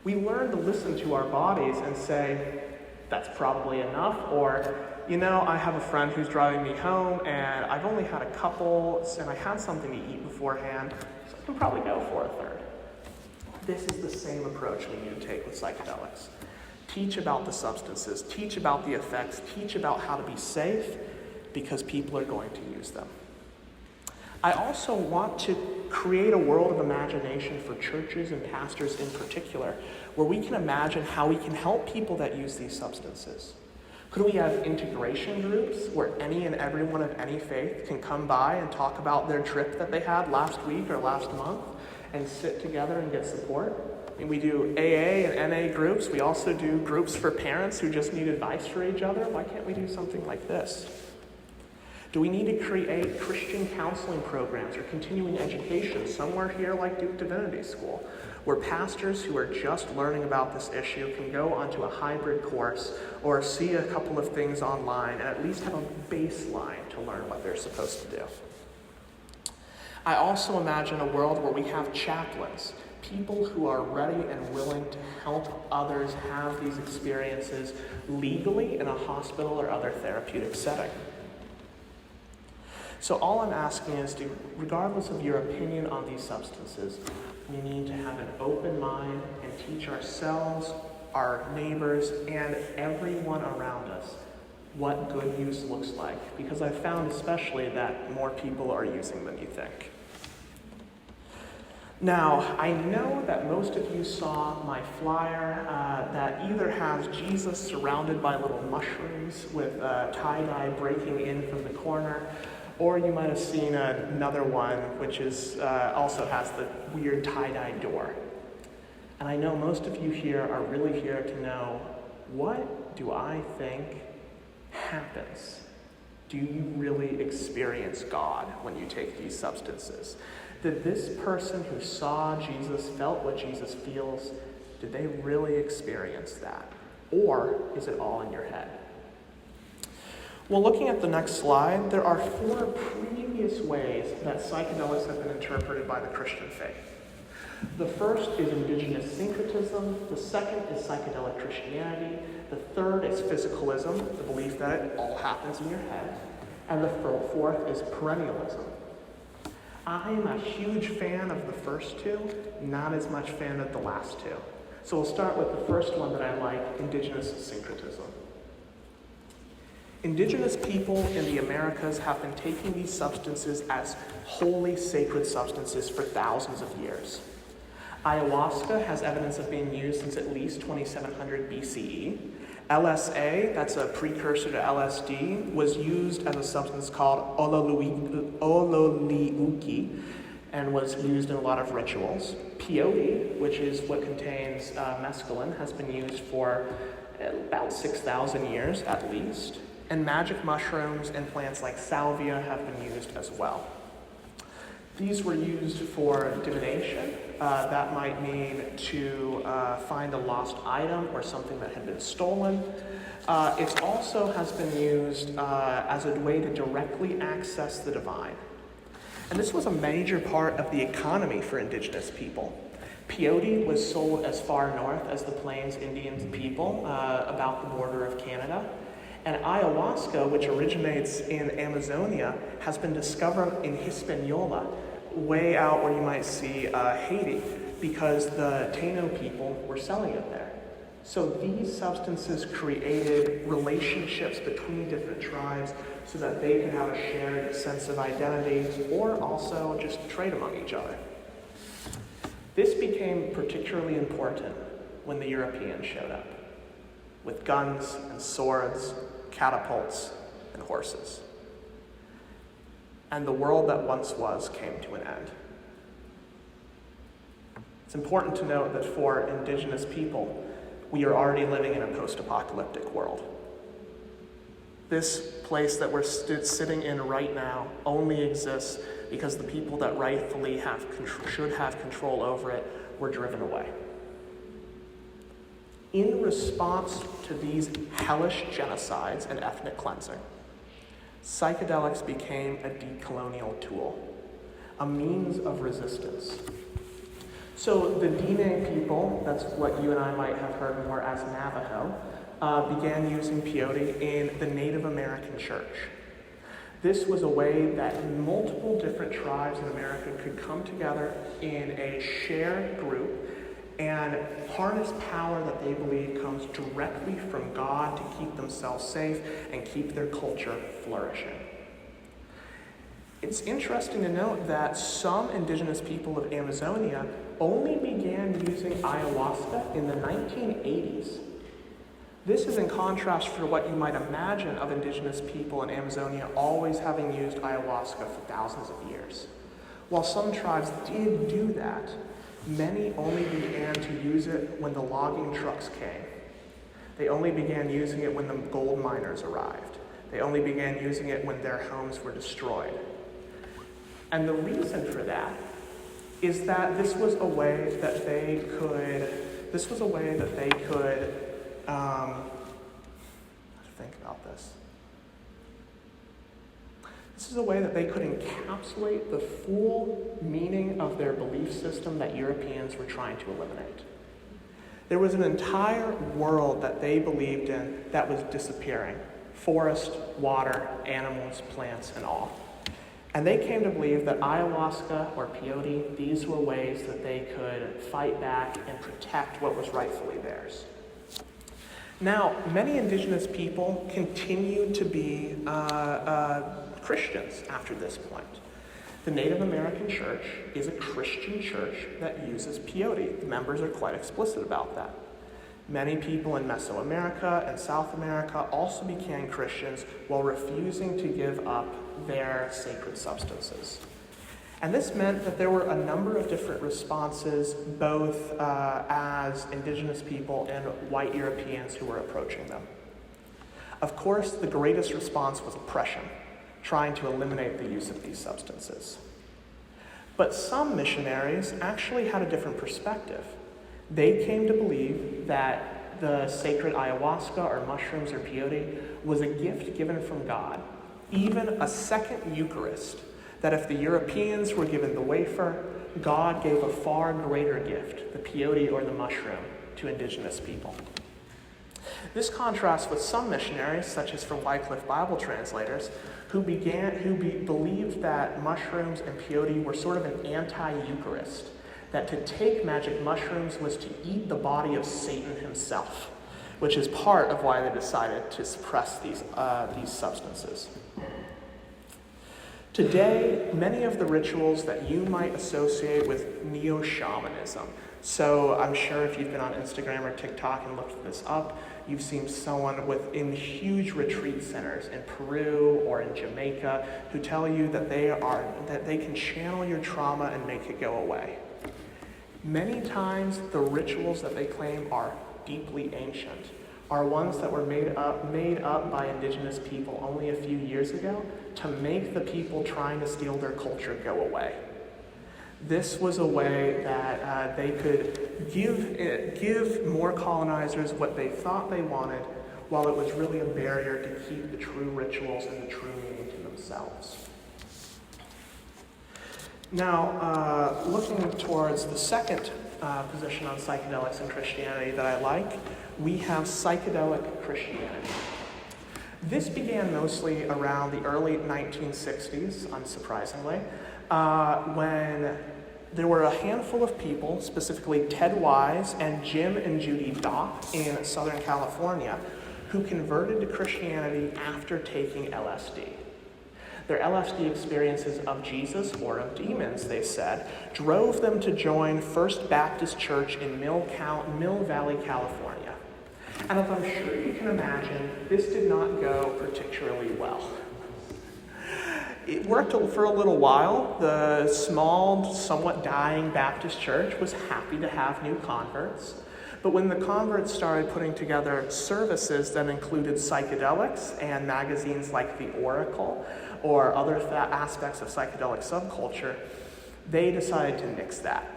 We learn to listen to our bodies and say, that's probably enough, or, you know, I have a friend who's driving me home, and I've only had a couple, and I had something to eat beforehand, so I can probably go for a third. This is the same approach we need to take with psychedelics. Teach about the substances, teach about the effects, teach about how to be safe, because people are going to use them. I also want to create a world of imagination for churches and pastors in particular, where we can imagine how we can help people that use these substances. Could we have integration groups where any and everyone of any faith can come by and talk about their trip that they had last week or last month and sit together and get support? And we do AA and NA groups. We also do groups for parents who just need advice for each other. Why can't we do something like this? Do we need to create Christian counseling programs or continuing education somewhere here like Duke Divinity School, where pastors who are just learning about this issue can go onto a hybrid course or see a couple of things online and at least have a baseline to learn what they're supposed to do? I also imagine a world where we have chaplains, people who are ready and willing to help others have these experiences legally in a hospital or other therapeutic setting. So all I'm asking is, regardless of your opinion on these substances, we need to have an open mind and teach ourselves, our neighbors, and everyone around us what good use looks like, because I've found especially that more people are using than you think. Now, I know that most of you saw my flyer that either has Jesus surrounded by little mushrooms with tie-dye breaking in from the corner, or you might have seen another one which is also has the weird tie-dye door. And I know most of you here are really here to know, what do I think happens? Do you really experience God when you take these substances? Did this person who saw Jesus, felt what Jesus feels, did they really experience that? Or is it all in your head? Well, looking at the next slide, there are 4 previous ways that psychedelics have been interpreted by the Christian faith. The first is indigenous syncretism, the second is psychedelic Christianity, the third is physicalism, the belief that it all happens in your head, and the fourth is perennialism. I am a huge fan of the first 2, not as much fan of the last 2. So we'll start with the first one that I like, indigenous syncretism. Indigenous people in the Americas have been taking these substances as holy, sacred substances for thousands of years. Ayahuasca has evidence of being used since at least 2700 BCE. LSA, that's a precursor to LSD, was used as a substance called ololiuki and was used in a lot of rituals. Peyote, which is what contains mescaline, has been used for about 6,000 years at least. And magic mushrooms and plants like salvia have been used as well. These were used for divination. That might mean to find a lost item or something that had been stolen. It also has been used as a way to directly access the divine. And this was a major part of the economy for indigenous people. Peyote was sold as far north as the Plains Indian people, about the border of Canada. And ayahuasca, which originates in Amazonia, has been discovered in Hispaniola, way out where you might see Haiti, because the Taino people were selling it there. So these substances created relationships between different tribes so that they could have a shared sense of identity or also just trade among each other. This became particularly important when the Europeans showed up, with guns and swords, catapults, and horses. And the world that once was came to an end. It's important to note that for indigenous people, we are already living in a post-apocalyptic world. This place that we're sitting in right now only exists because the people that rightfully should have control over it were driven away. In response to these hellish genocides and ethnic cleansing, psychedelics became a decolonial tool, a means of resistance. So the Diné people, that's what you and I might have heard more as Navajo, began using peyote in the Native American church. This was a way that multiple different tribes in America could come together in a shared group and harness power that they believe comes directly from God to keep themselves safe and keep their culture flourishing. It's interesting to note that some indigenous people of Amazonia only began using ayahuasca in the 1980s. This is in contrast for what you might imagine of indigenous people in Amazonia always having used ayahuasca for thousands of years. While some tribes did do that, many only began to use it when the logging trucks came. They only began using it when the gold miners arrived. They only began using it when their homes were destroyed. And the reason for that is that this was a way that they could think about this. This is a way that they could encapsulate the full meaning of their belief system that Europeans were trying to eliminate. There was an entire world that they believed in that was disappearing. Forest, water, animals, plants, and all. And they came to believe that ayahuasca or peyote, these were ways that they could fight back and protect what was rightfully theirs. Now, many indigenous people continued to be Christians after this point. The Native American church is a Christian church that uses peyote. The members are quite explicit about that. Many people in Mesoamerica and South America also became Christians while refusing to give up their sacred substances. And this meant that there were a number of different responses, both as indigenous people and white Europeans who were approaching them. Of course, the greatest response was oppression, trying to eliminate the use of these substances. But some missionaries actually had a different perspective. They came to believe that the sacred ayahuasca or mushrooms or peyote was a gift given from God, even a second Eucharist, that if the Europeans were given the wafer, God gave a far greater gift, the peyote or the mushroom, to indigenous people. This contrasts with some missionaries, such as from Wycliffe Bible translators, who believed that mushrooms and peyote were sort of an anti-Eucharist, that to take magic mushrooms was to eat the body of Satan himself, which is part of why they decided to suppress these substances. Today, many of the rituals that you might associate with neo-shamanism, so I'm sure if you've been on Instagram or TikTok and looked this up, you've seen someone in huge retreat centers in Peru or in Jamaica who tell you that they can channel your trauma and make it go away. Many times, the rituals that they claim are deeply ancient are ones that were made up by indigenous people only a few years ago to make the people trying to steal their culture go away. This was a way that they could give more colonizers what they thought they wanted, while it was really a barrier to keep the true rituals and the true meaning to themselves. Now, looking towards the second position on psychedelics and Christianity that I like, we have psychedelic Christianity. This began mostly around the early 1960s, unsurprisingly, when there were a handful of people, specifically Ted Wise and Jim and Judy Dopp in Southern California, who converted to Christianity after taking LSD. Their LSD experiences of Jesus or of demons, they said, drove them to join First Baptist Church in Mill Valley, California. And as I'm sure you can imagine, this did not go particularly well. It worked for a little while. The small, somewhat dying Baptist church was happy to have new converts. But when the converts started putting together services that included psychedelics and magazines like The Oracle or other aspects of psychedelic subculture, they decided to nix that.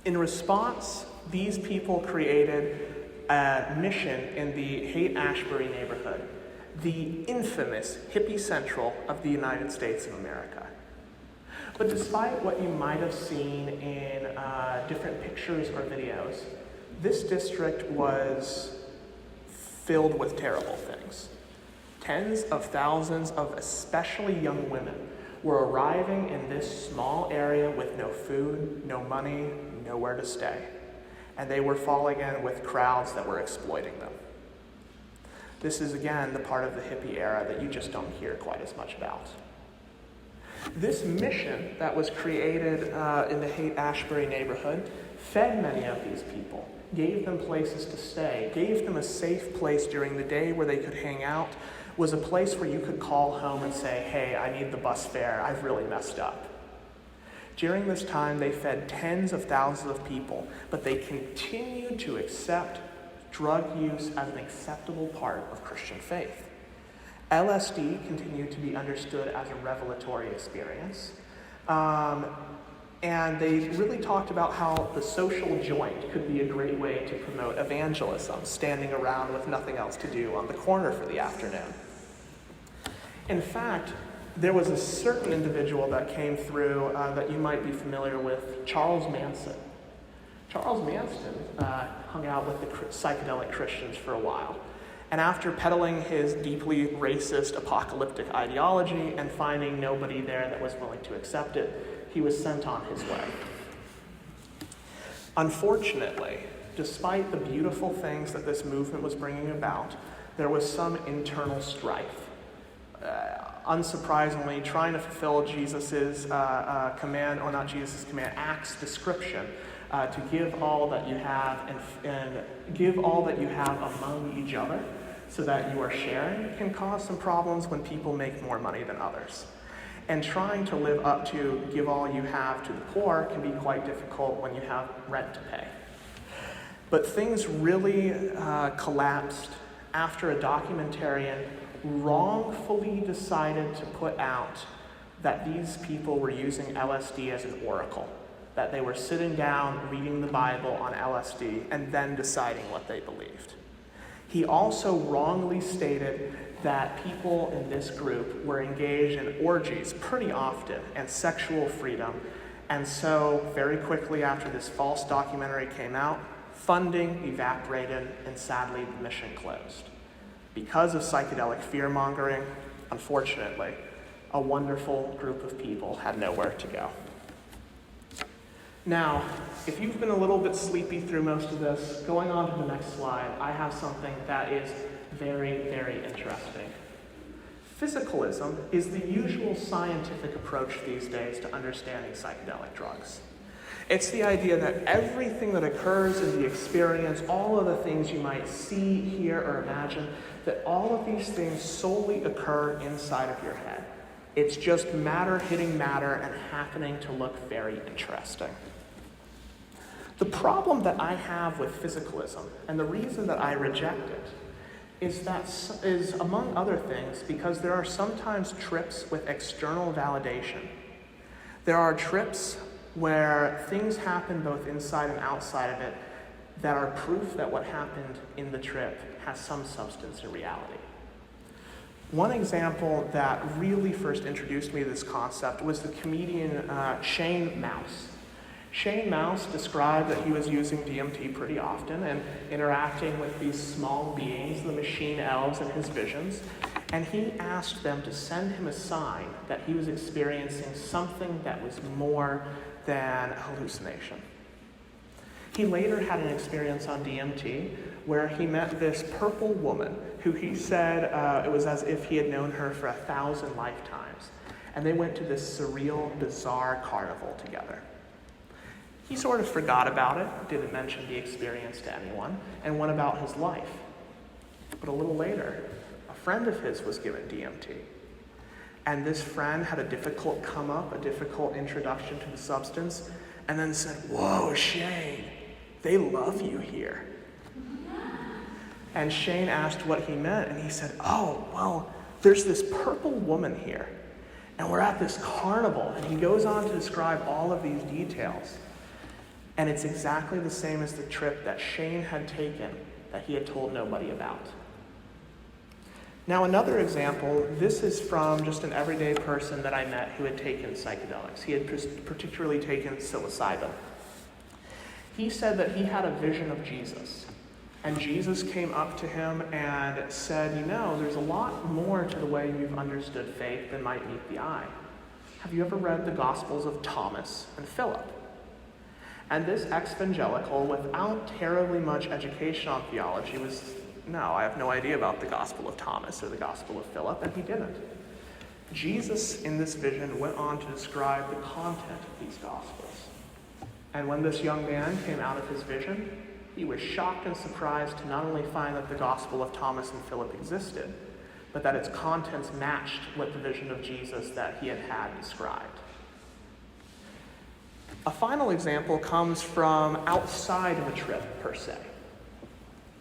In response, these people created a mission in the Haight-Ashbury neighborhood, the infamous hippie central of the United States of America. But despite what you might have seen in different pictures or videos, this district was filled with terrible things. Tens of thousands of especially young women were arriving in this small area with no food, no money, nowhere to stay. And they were falling in with crowds that were exploiting them. This is, again, the part of the hippie era that you just don't hear quite as much about. This mission that was created in the Haight-Ashbury neighborhood fed many of these people, gave them places to stay, gave them a safe place during the day where they could hang out, was a place where you could call home and say, hey, I need the bus fare, I've really messed up. During this time, they fed tens of thousands of people, but they continued to accept drug use as an acceptable part of Christian faith. LSD continued to be understood as a revelatory experience. And they really talked about how the social joint could be a great way to promote evangelism, standing around with nothing else to do on the corner for the afternoon. In fact, there was a certain individual that came through that you might be familiar with, Charles Manson. Charles Manson hung out with the psychedelic Christians for a while. And after peddling his deeply racist, apocalyptic ideology and finding nobody there that was willing to accept it, he was sent on his way. Unfortunately, despite the beautiful things that this movement was bringing about, there was some internal strife. Unsurprisingly, trying to fulfill Jesus's command, or not Jesus's command, Acts description, to give all that you have and give all that you have among each other so that you are sharing can cause some problems when people make more money than others. And trying to live up to give all you have to the poor can be quite difficult when you have rent to pay. But things really collapsed after a documentarian wrongfully decided to put out that these people were using LSD as an oracle, that they were sitting down, reading the Bible on LSD, and then deciding what they believed. He also wrongly stated that people in this group were engaged in orgies pretty often and sexual freedom, and so very quickly after this false documentary came out, funding evaporated and sadly the mission closed. Because of psychedelic fear-mongering, unfortunately, a wonderful group of people had nowhere to go. Now, if you've been a little bit sleepy through most of this, going on to the next slide, I have something that is very, very interesting. Physicalism is the usual scientific approach these days to understanding psychedelic drugs. It's the idea that everything that occurs in the experience, all of the things you might see, hear, or imagine, that all of these things solely occur inside of your head. It's just matter hitting matter and happening to look very interesting. The problem that I have with physicalism, and the reason that I reject it, is among other things because there are sometimes trips with external validation. There are trips where things happen both inside and outside of it that are proof that what happened in the trip has some substance in reality. One example that really first introduced me to this concept was the comedian Shane Mouse. Shane Mouse described that he was using DMT pretty often and interacting with these small beings, the machine elves in his visions, and he asked them to send him a sign that he was experiencing something that was more than a hallucination. He later had an experience on DMT where he met this purple woman who he said it was as if he had known her for 1,000 lifetimes. And they went to this surreal, bizarre carnival together. He sort of forgot about it, didn't mention the experience to anyone, and went about his life. But a little later, a friend of his was given DMT. And this friend had a difficult come up, a difficult introduction to the substance, and then said, "Whoa, Shane, they love you here." And Shane asked what he meant, and he said, "Oh, well, there's this purple woman here, and we're at this carnival." And he goes on to describe all of these details. And it's exactly the same as the trip that Shane had taken that he had told nobody about. Now, another example, this is from just an everyday person that I met who had taken psychedelics. He had particularly taken psilocybin. He said that he had a vision of Jesus. And Jesus came up to him and said, "You know, there's a lot more to the way you've understood faith than might meet the eye. Have you ever read the Gospels of Thomas and Philip?" And this ex-evangelical, without terribly much education on theology, was, "No, I have no idea about the Gospel of Thomas or the Gospel of Philip," and he didn't. Jesus, in this vision, went on to describe the content of these Gospels. And when this young man came out of his vision, he was shocked and surprised to not only find that the Gospel of Thomas and Philip existed, but that its contents matched with the vision of Jesus that he had had described. A final example comes from outside of a trip, per se.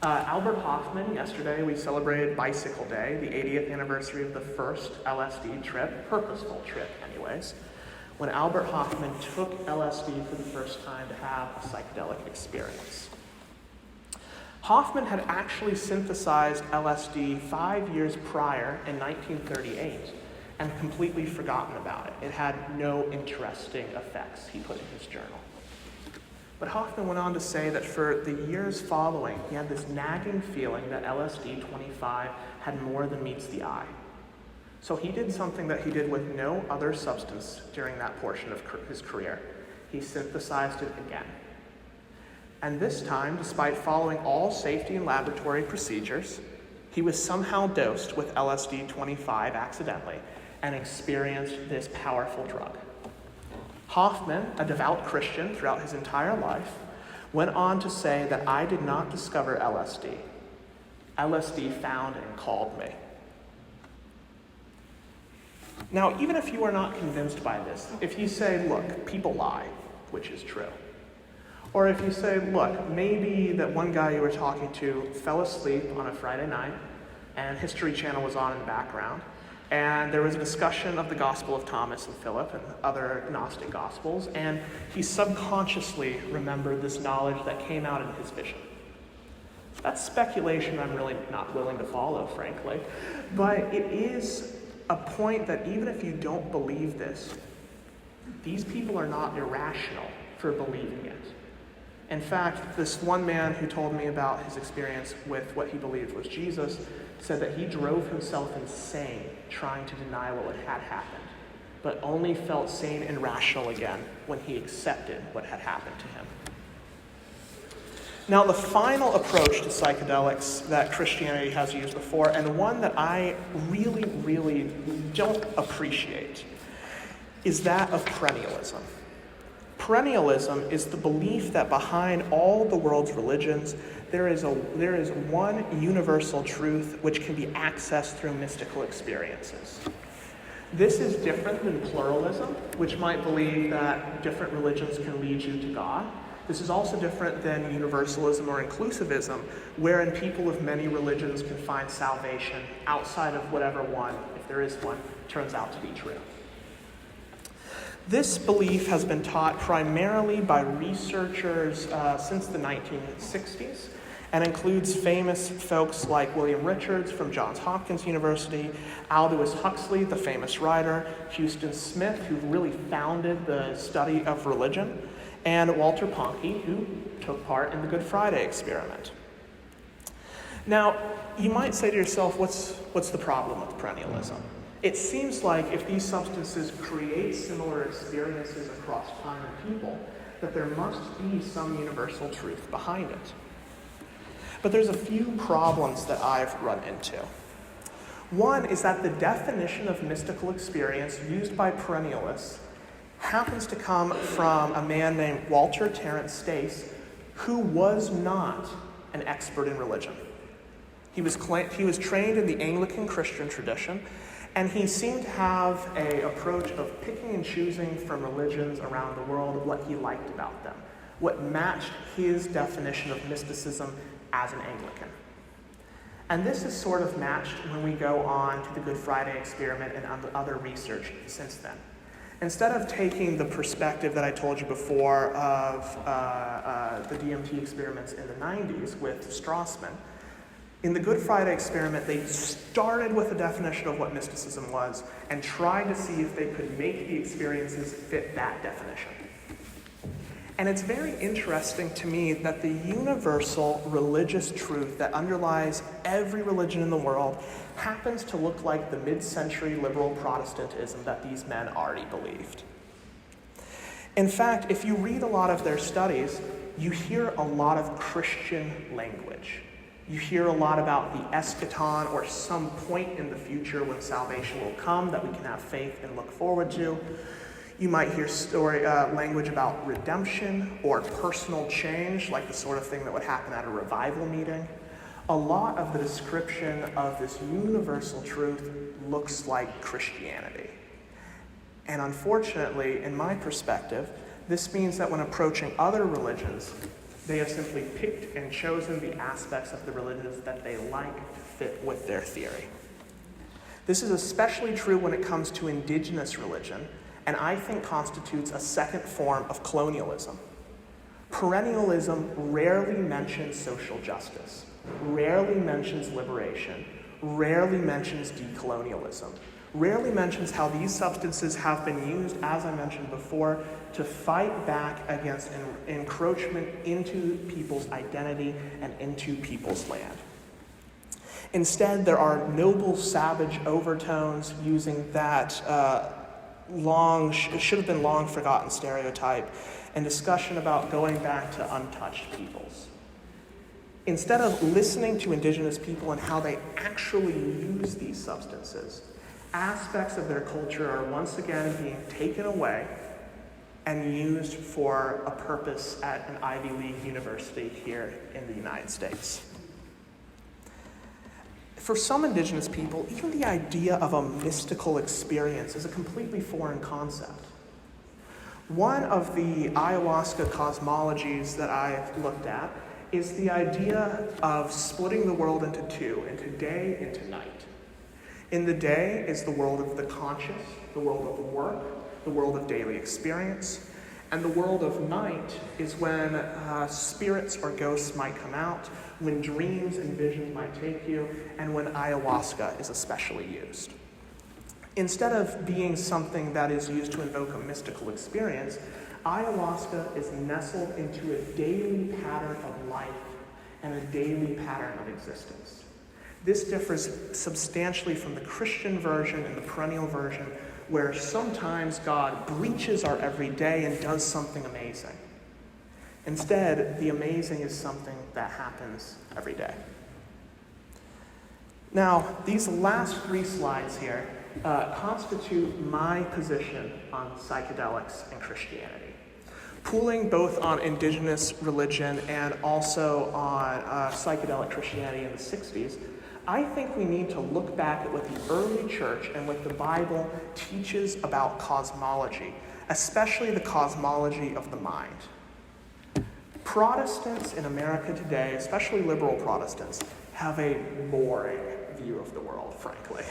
Albert Hofmann, yesterday we celebrated Bicycle Day, the 80th anniversary of the first LSD trip, purposeful trip anyways, when Albert Hofmann took LSD for the first time to have a psychedelic experience. Hoffman had actually synthesized LSD 5 years prior in 1938 and completely forgotten about it. It had no interesting effects, he put in his journal. But Hoffman went on to say that for the years following, he had this nagging feeling that LSD 25 had more than meets the eye. So he did something that he did with no other substance during that portion of his career. He synthesized it again. And this time, despite following all safety and laboratory procedures, he was somehow dosed with LSD 25 accidentally and experienced this powerful drug. Hoffman, a devout Christian throughout his entire life, went on to say that I did not discover LSD. LSD found and called me. Now, even if you are not convinced by this, if you say, look, people lie, which is true, or if you say, look, maybe that one guy you were talking to fell asleep on a Friday night and History Channel was on in the background, and there was a discussion of the Gospel of Thomas and Philip and other Gnostic Gospels, and he subconsciously remembered this knowledge that came out in his vision. That's speculation I'm really not willing to follow, frankly. But it is a point that even if you don't believe this, these people are not irrational for believing it. In fact, this one man who told me about his experience with what he believed was Jesus said that he drove himself insane trying to deny what had happened, but only felt sane and rational again when he accepted what had happened to him. Now, the final approach to psychedelics that Christianity has used before, and one that I really, really don't appreciate, is that of perennialism. Perennialism is the belief that behind all the world's religions, there is one universal truth which can be accessed through mystical experiences. This is different than pluralism, which might believe that different religions can lead you to God. This is also different than universalism or inclusivism, wherein people of many religions can find salvation outside of whatever one, if there is one, turns out to be true. This belief has been taught primarily by researchers since the 1960s and includes famous folks like William Richards from Johns Hopkins University, Aldous Huxley, the famous writer, Houston Smith, who really founded the study of religion, and Walter Ponke, who took part in the Good Friday experiment. Now, you might say to yourself, what's the problem with perennialism? It seems like if these substances create similar experiences across time and people, that there must be some universal truth behind it. But there's a few problems that I've run into. One is that the definition of mystical experience used by perennialists happens to come from a man named Walter Terence Stace, who was not an expert in religion. He was trained in the Anglican Christian tradition, and he seemed to have an approach of picking and choosing from religions around the world what he liked about them, what matched his definition of mysticism as an Anglican. And this is sort of matched when we go on to the Good Friday experiment and other research since then. Instead of taking the perspective that I told you before of the DMT experiments in the 90s with Strassman, in the Good Friday experiment, they started with a definition of what mysticism was and tried to see if they could make the experiences fit that definition. And it's very interesting to me that the universal religious truth that underlies every religion in the world happens to look like the mid-century liberal Protestantism that these men already believed. In fact, if you read a lot of their studies, you hear a lot of Christian language. You hear a lot about the eschaton, or some point in the future when salvation will come that we can have faith and look forward to. You might hear language about redemption or personal change, like the sort of thing that would happen at a revival meeting. A lot of the description of this universal truth looks like Christianity. And unfortunately, in my perspective, this means that when approaching other religions, they have simply picked and chosen the aspects of the religions that they like to fit with their theory. This is especially true when it comes to indigenous religion, and I think constitutes a second form of colonialism. Perennialism rarely mentions social justice, rarely mentions liberation, rarely mentions decolonialism, rarely mentions how these substances have been used, as I mentioned before, to fight back against encroachment into people's identity and into people's land. Instead, there are noble, savage overtones using that should have been long forgotten stereotype and discussion about going back to untouched peoples. Instead of listening to indigenous people and how they actually use these substances, aspects of their culture are once again being taken away and used for a purpose at an Ivy League university here in the United States. For some indigenous people, even the idea of a mystical experience is a completely foreign concept. One of the ayahuasca cosmologies that I've looked at is the idea of splitting the world into two, into day, into night. In the day is the world of the conscious, the world of work, the world of daily experience, and the world of night is when spirits or ghosts might come out, when dreams and visions might take you, and when ayahuasca is especially used. Instead of being something that is used to invoke a mystical experience, ayahuasca is nestled into a daily pattern of life and a daily pattern of existence. This differs substantially from the Christian version and the perennial version, where sometimes God breaches our everyday and does something amazing. Instead, the amazing is something that happens every day. Now, these last 3 slides here constitute my position on psychedelics and Christianity. Pooling both on indigenous religion and also on psychedelic Christianity in the 60s, I think we need to look back at what the early church and what the Bible teaches about cosmology, especially the cosmology of the mind. Protestants in America today, especially liberal Protestants, have a boring view of the world, frankly.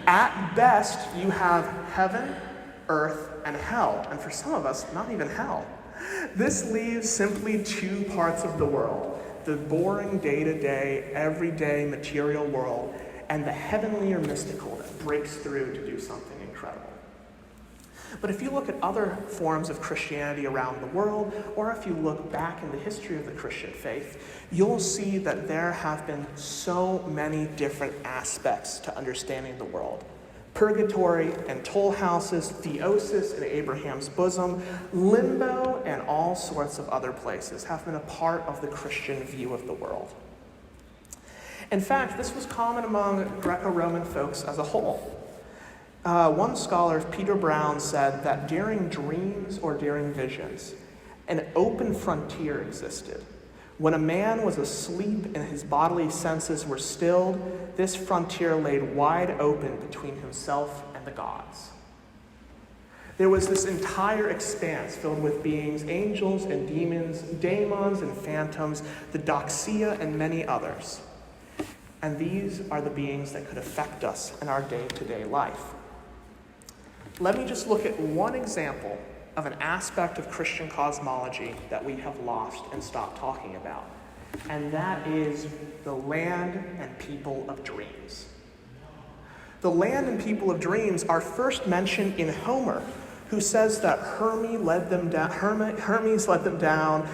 At best, you have heaven, earth, and hell, and for some of us, not even hell. This leaves simply 2 parts of the world: the boring day-to-day, everyday material world, and the heavenly or mystical that breaks through to do something incredible. But if you look at other forms of Christianity around the world, or if you look back in the history of the Christian faith, you'll see that there have been so many different aspects to understanding the world. Purgatory and toll houses, theosis in Abraham's bosom, limbo, and all sorts of other places have been a part of the Christian view of the world. In fact, this was common among Greco-Roman folks as a whole. One scholar, Peter Brown, said that during dreams or during visions, an open frontier existed. When a man was asleep and his bodily senses were stilled, this frontier laid wide open between himself and the gods. There was this entire expanse filled with beings, angels and demons, daemons and phantoms, the doxia and many others. And these are the beings that could affect us in our day-to-day life. Let me just look at one example of an aspect of Christian cosmology that we have lost and stopped talking about. And that is the land and people of dreams. The land and people of dreams are first mentioned in Homer, who says that Hermes led them down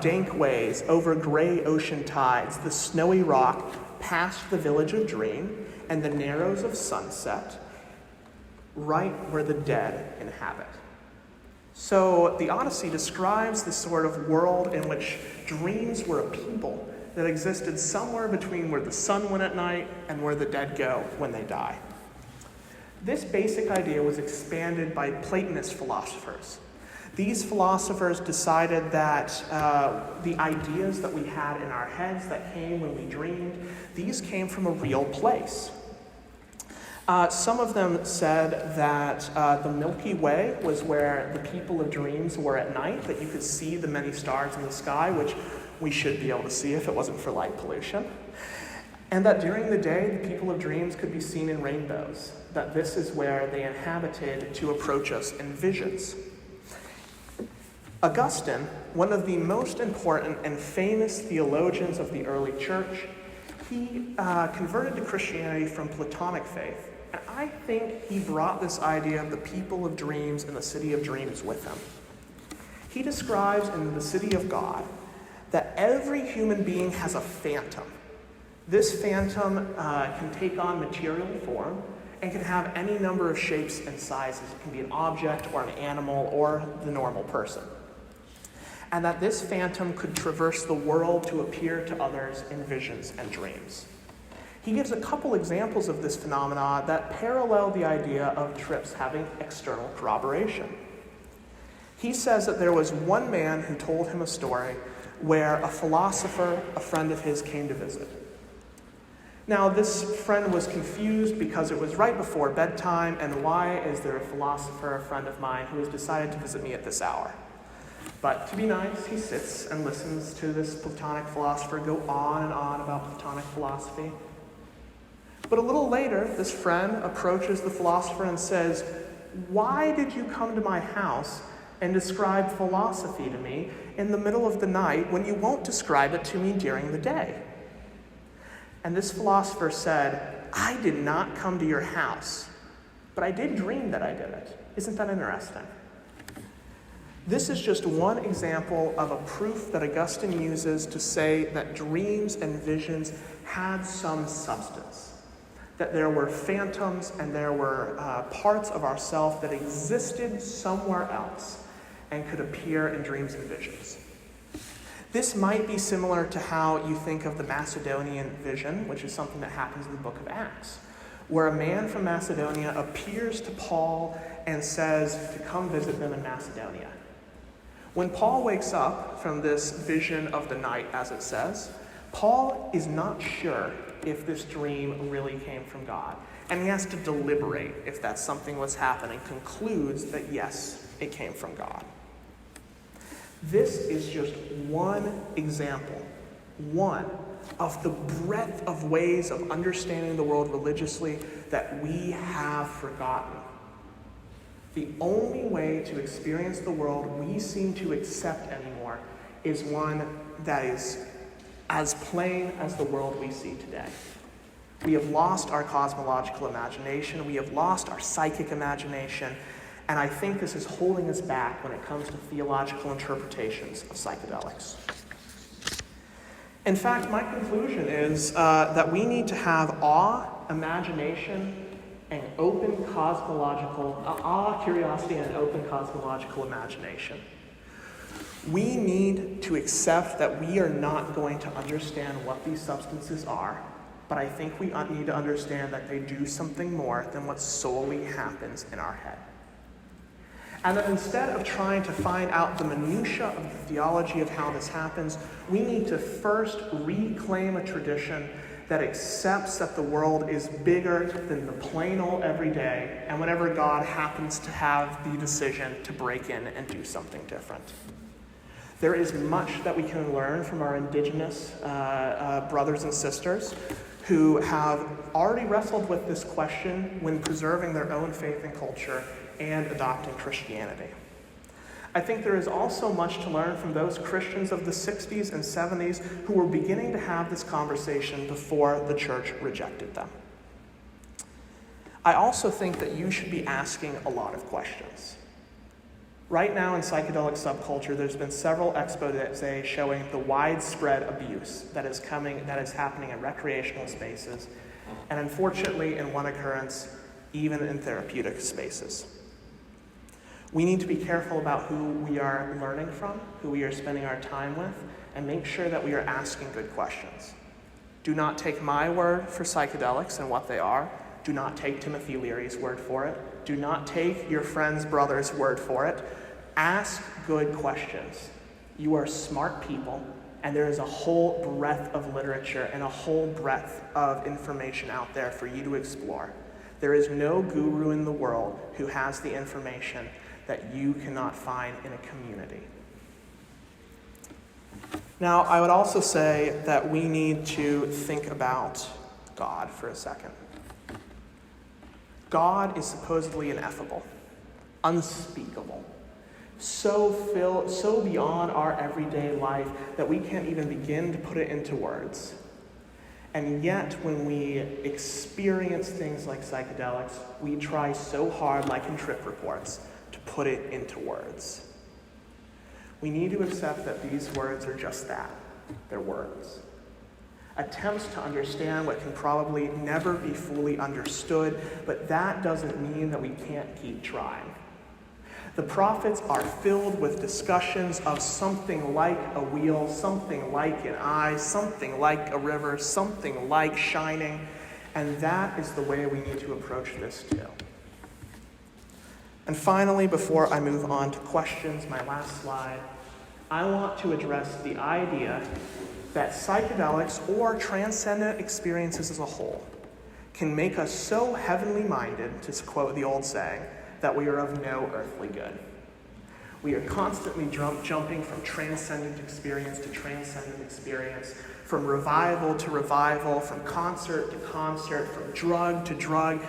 dank ways over gray ocean tides, the snowy rock, past the village of dream, and the narrows of sunset, right where the dead inhabit. So the Odyssey describes this sort of world in which dreams were a people that existed somewhere between where the sun went at night and where the dead go when they die. This basic idea was expanded by Platonist philosophers. These philosophers decided that the ideas that we had in our heads that came when we dreamed, these came from a real place. Some of them said that the Milky Way was where the people of dreams were at night, that you could see the many stars in the sky, which we should be able to see if it wasn't for light pollution. And that during the day, the people of dreams could be seen in rainbows, that this is where they inhabited to approach us in visions. Augustine, one of the most important and famous theologians of the early church, he converted to Christianity from Platonic faith. And I think he brought this idea of the people of dreams and the city of dreams with him. He describes in the city of God that every human being has a phantom. This phantom can take on material form and can have any number of shapes and sizes. It can be an object or an animal or the normal person. And that this phantom could traverse the world to appear to others in visions and dreams. He gives a couple examples of this phenomena that parallel the idea of trips having external corroboration. He says that there was one man who told him a story where a philosopher, a friend of his, came to visit. Now, this friend was confused because it was right before bedtime, and why is there a philosopher, a friend of mine, who has decided to visit me at this hour? But to be nice, he sits and listens to this Platonic philosopher go on and on about Platonic philosophy. But a little later, this friend approaches the philosopher and says, "Why did you come to my house and describe philosophy to me in the middle of the night when you won't describe it to me during the day?" And this philosopher said, "I did not come to your house, but I did dream that I did it. Isn't that interesting?" This is just one example of a proof that Augustine uses to say that dreams and visions had some substance. That there were phantoms and there were parts of ourself that existed somewhere else and could appear in dreams and visions. This might be similar to how you think of the Macedonian vision, which is something that happens in the book of Acts, where a man from Macedonia appears to Paul and says to come visit them in Macedonia. When Paul wakes up from this vision of the night, as it says, Paul is not sure if this dream really came from God. And he has to deliberate if that something was happening, concludes that yes, it came from God. This is just one example, one of the breadth of ways of understanding the world religiously that we have forgotten. The only way to experience the world we seem to accept anymore is one that is as plain as the world we see today. We have lost our cosmological imagination. We have lost our psychic imagination. And I think this is holding us back when it comes to theological interpretations of psychedelics. In fact, my conclusion is that we need to have awe, imagination, and open cosmological, awe, curiosity, and open cosmological imagination. We need to accept that we are not going to understand what these substances are, but I think we need to understand that they do something more than what solely happens in our head. And that instead of trying to find out the minutiae of the theology of how this happens, we need to first reclaim a tradition that accepts that the world is bigger than the plain old everyday, and whenever God happens to have the decision to break in and do something different. There is much that we can learn from our indigenous brothers and sisters who have already wrestled with this question when preserving their own faith and culture and adopting Christianity. I think there is also much to learn from those Christians of the 60s and 70s who were beginning to have this conversation before the church rejected them. I also think that you should be asking a lot of questions. Right now in psychedelic subculture, there's been several exposés showing the widespread abuse that is happening in recreational spaces, and unfortunately, in one occurrence, even in therapeutic spaces. We need to be careful about who we are learning from, who we are spending our time with, and make sure that we are asking good questions. Do not take my word for psychedelics and what they are. Do not take Timothy Leary's word for it. Do not take your friend's brother's word for it. Ask good questions. You are smart people, and there is a whole breadth of literature and a whole breadth of information out there for you to explore. There is no guru in the world who has the information that you cannot find in a community. Now, I would also say that we need to think about God for a second. God is supposedly ineffable, unspeakable, so beyond our everyday life that we can't even begin to put it into words. And yet, when we experience things like psychedelics, we try so hard, like in trip reports, to put it into words. We need to accept that these words are just that. They're words. Attempts to understand what can probably never be fully understood, but that doesn't mean that we can't keep trying. The prophets are filled with discussions of something like a wheel, something like an eye, something like a river, something like shining, and that is the way we need to approach this too. And finally, before I move on to questions, my last slide, I want to address the idea that psychedelics or transcendent experiences as a whole can make us so heavenly minded, to quote the old saying, that we are of no earthly good. We are constantly jumping from transcendent experience to transcendent experience, from revival to revival, from concert to concert, from drug to drug,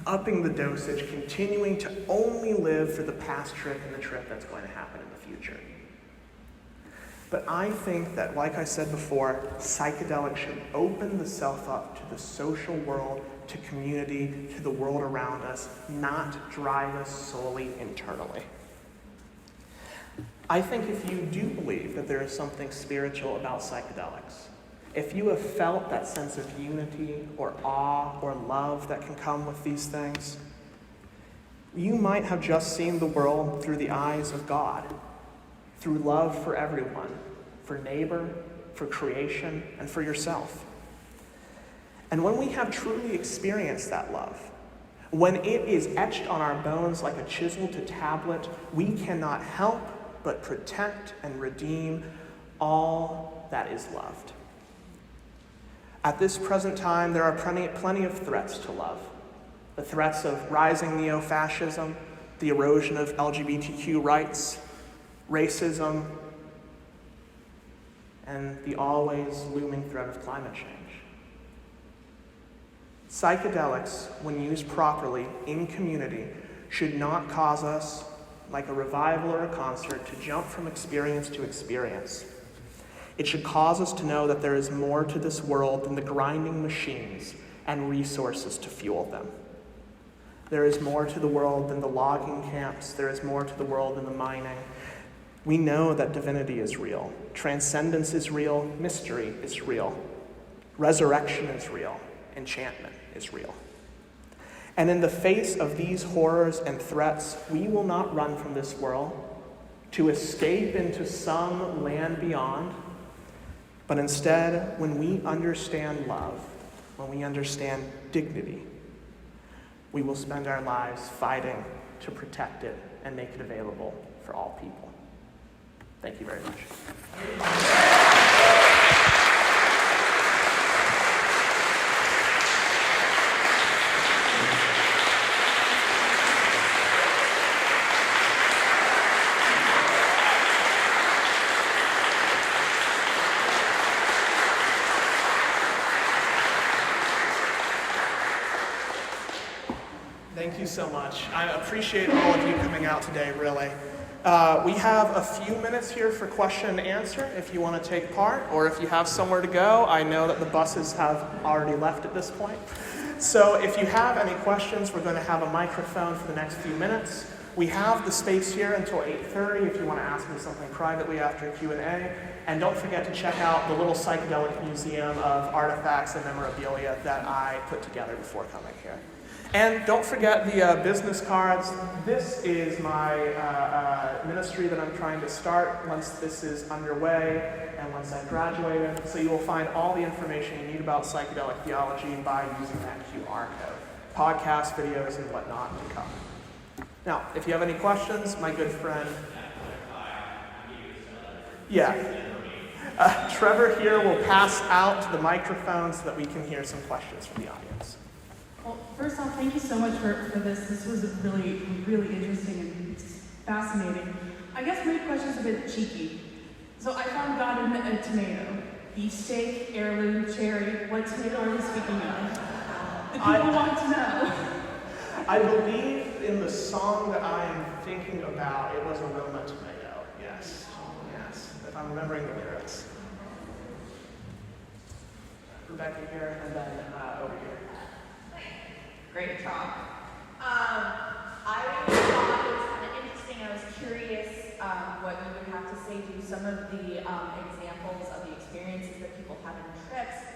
upping the dosage, continuing to only live for the past trip and the trip that's going to happen in the future. But I think that, like I said before, psychedelics should open the self up to the social world, to community, to the world around us, not drive us solely internally. I think if you do believe that there is something spiritual about psychedelics, if you have felt that sense of unity or awe or love that can come with these things, you might have just seen the world through the eyes of God, through love for everyone, for neighbor, for creation, and for yourself. And when we have truly experienced that love, when it is etched on our bones like a chisel to tablet, we cannot help but protect and redeem all that is loved. At this present time, there are plenty of threats to love. The threats of rising neo-fascism, the erosion of LGBTQ rights, racism, and the always looming threat of climate change. Psychedelics, when used properly in community, should not cause us, like a revival or a concert, to jump from experience to experience. It should cause us to know that there is more to this world than the grinding machines and resources to fuel them. There is more to the world than the logging camps. There is more to the world than the mining. We know that divinity is real. Transcendence is real. Mystery is real. Resurrection is real. Enchantment is real. And in the face of these horrors and threats, we will not run from this world to escape into some land beyond, but instead, when we understand love, when we understand dignity, we will spend our lives fighting to protect it and make it available for all people. Thank you very much. Thank you so much. I appreciate all of you coming out today, really. We have a few minutes here for question and answer if you want to take part, or if you have somewhere to go. I know that the buses have already left at this point. So if you have any questions, we're going to have a microphone for the next few minutes. We have the space here until 8:30 if you want to ask me something privately after Q&A. And don't forget to check out the little psychedelic museum of artifacts and memorabilia that I put together before coming here. And don't forget the business cards. This is my ministry that I'm trying to start once this is underway and once I've graduated. So you will find all the information you need about psychedelic theology by using that QR code. Podcasts, videos, and whatnot to come. Now, if you have any questions, my good friend... Yeah. Trevor here will pass out the microphone so that we can hear some questions from the audience. Well, first off, thank you so much for this. This was really, really interesting and fascinating. I guess my question's a bit cheeky. So I found God in a tomato. Beefsteak, heirloom, cherry. What tomato are we speaking of? The people want to know. I believe in the song that I am thinking about, it was a Roma tomato. Yes, if I'm remembering the lyrics. Rebecca here, and then over here. Great talk. I thought it was kind of interesting. I was curious what you would have to say to some of the examples of the experiences that people have in trips.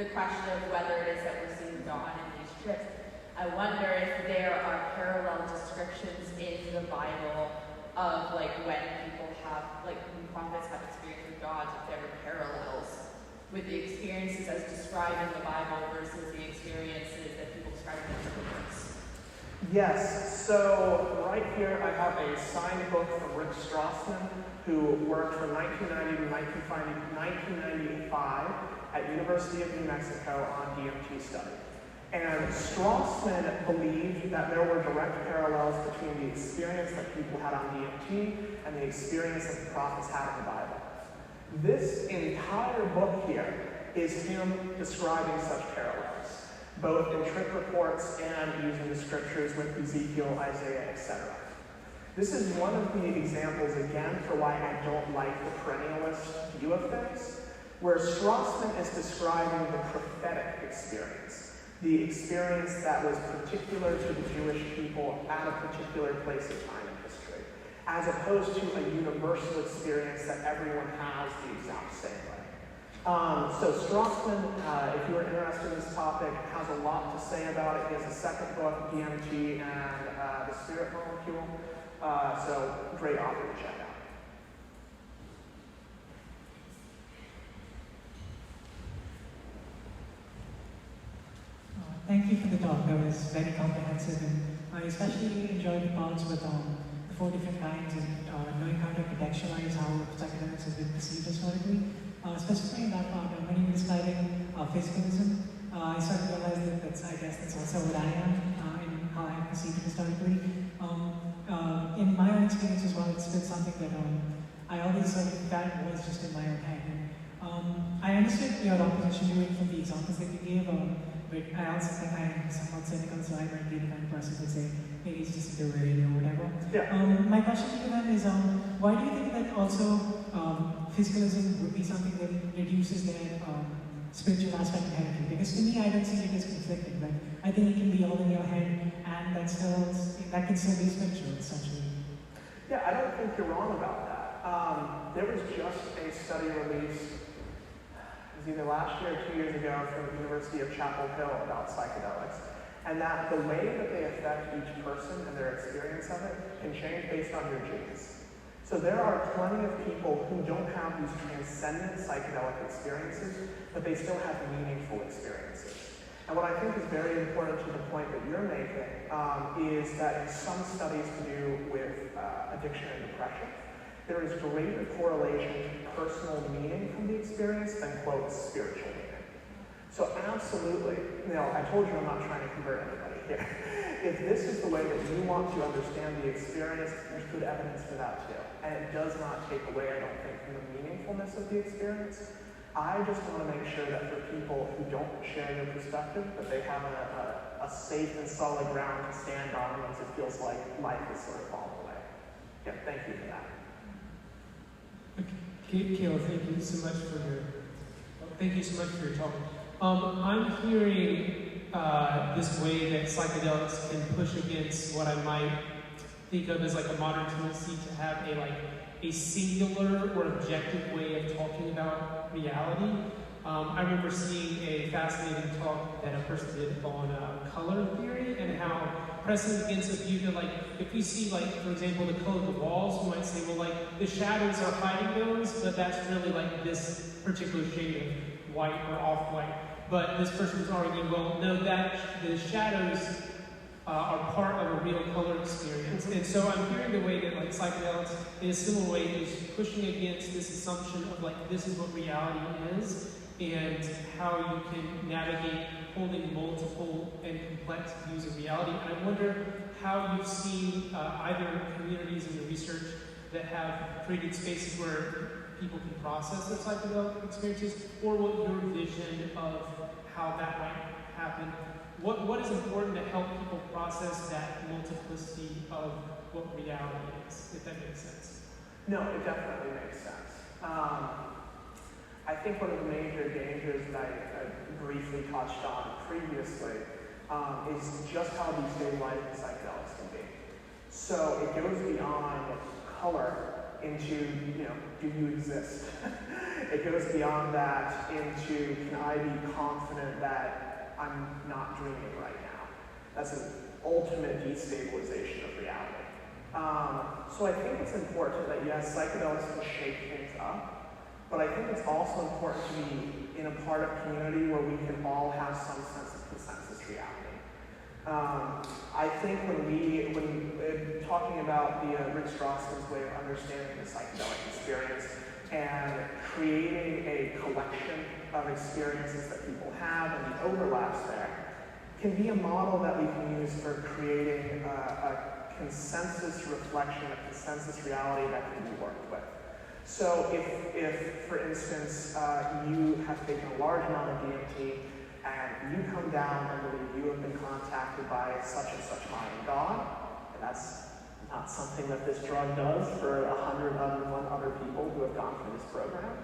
The question of whether it is that we're seeing dawn in these trips. I wonder if there are parallel descriptions in the Bible of like when people have, like when prophets have experience with God, if there are parallels with the experiences as described in the Bible versus the experiences that people describe in the books. Yes, so right here I have a signed book from Rick Strassman, who worked from 1990 to 1995 at University of New Mexico on DMT study. And Strassman believed that there were direct parallels between the experience that people had on DMT and the experience that the prophets had in the Bible. This entire book here is him describing such parallels, both in trip reports and using the scriptures with Ezekiel, Isaiah, etc. This is one of the examples, again, for why I don't like the perennialist view of things, where Strassman is describing the prophetic experience. The experience that was particular to the Jewish people at a particular place in time in history, as opposed to a universal experience that everyone has the exact same way. So Strassman, if you are interested in this topic, has a lot to say about it. He has a second book, DMT and the Spirit Molecule. So great author to check out. Thank you for the talk. That was very comprehensive, and I especially enjoyed the parts with the 4 different kinds and knowing how to contextualize how psychedelics has been perceived historically. Specifically in that part, when you were describing physicalism, I started to realize that that's also what I am in how I perceive it historically. In my own experience as well, it's been something that I always sort of felt was just in my own head. And, I understood your opposition to it from the examples that you gave. But I also think I'm somewhat cynical, so I might be the kind of person who would say, maybe it's just a theory or whatever. Yeah. My question to you then is, why do you think that also physicalism would be something that reduces their spiritual aspect inherently. Because to me, I don't see it as conflicting. Like, I think it can be all in your head, and that can still be spiritual, essentially. Yeah, I don't think you're wrong about that. There was just a study released, it was either last year or 2 years ago, from the University of Chapel Hill about psychedelics, and that the way that they affect each person and their experience of it can change based on your genes. So there are plenty of people who don't have these transcendent psychedelic experiences, but they still have meaningful experiences. And what I think is very important to the point that you're making is that in some studies to do with addiction and depression, there is greater correlation to personal meaning from the experience than, quote, spiritual meaning. So absolutely, I told you I'm not trying to convert anybody here. If this is the way that you want to understand the experience, there's good evidence for that too. And it does not take away, I don't think, from the meaningfulness of the experience. I just want to make sure that for people who don't share your perspective, that they have a safe and solid ground to stand on once it feels like life is sort of falling away. Yeah, thank you for that. Kaleb, thank you so much for your talk. I'm hearing this way that psychedelics can push against what I might think of as like a modern tendency to have a singular or objective way of talking about reality. I remember seeing a fascinating talk that a person did on color theory and how pressing against a view that if we see for example, the color of the walls, we might say, well, the shadows are hiding those, but that's really this particular shade of white or off-white. But this person was arguing, well, no, that the shadows are part of a real color experience. And so I'm hearing the way that psychedelics, in a similar way, is pushing against this assumption of this is what reality is, and how you can navigate holding multiple and complex views of reality. And I wonder how you've seen either communities in your research that have created spaces where people can process their psychedelic experiences, or what your vision of how that might happen. What is important to help people process that multiplicity of what reality is, if that makes sense? No, it definitely makes sense. I think one of the major dangers that I briefly touched on previously is just how destabilizing psychedelics can be. So it goes beyond color into, do you exist? It goes beyond that into, can I be confident that I'm not dreaming right now? That's an ultimate destabilization of reality. So I think it's important that, yes, psychedelics can shake things up, but I think it's also important to be in a part of community where we can all have some sense of consensus reality. I think when talking about the Rick Strassman's way of understanding the psychedelic experience and creating a collection of experiences that people have and the overlaps there, can be a model that we can use for creating a consensus reflection, a consensus reality that can be worked with. So if for instance, you have taken a large amount of DMT and you come down and believe you have been contacted by such and such mind God, and that's not something that this drug does for 101 other people who have gone through this program.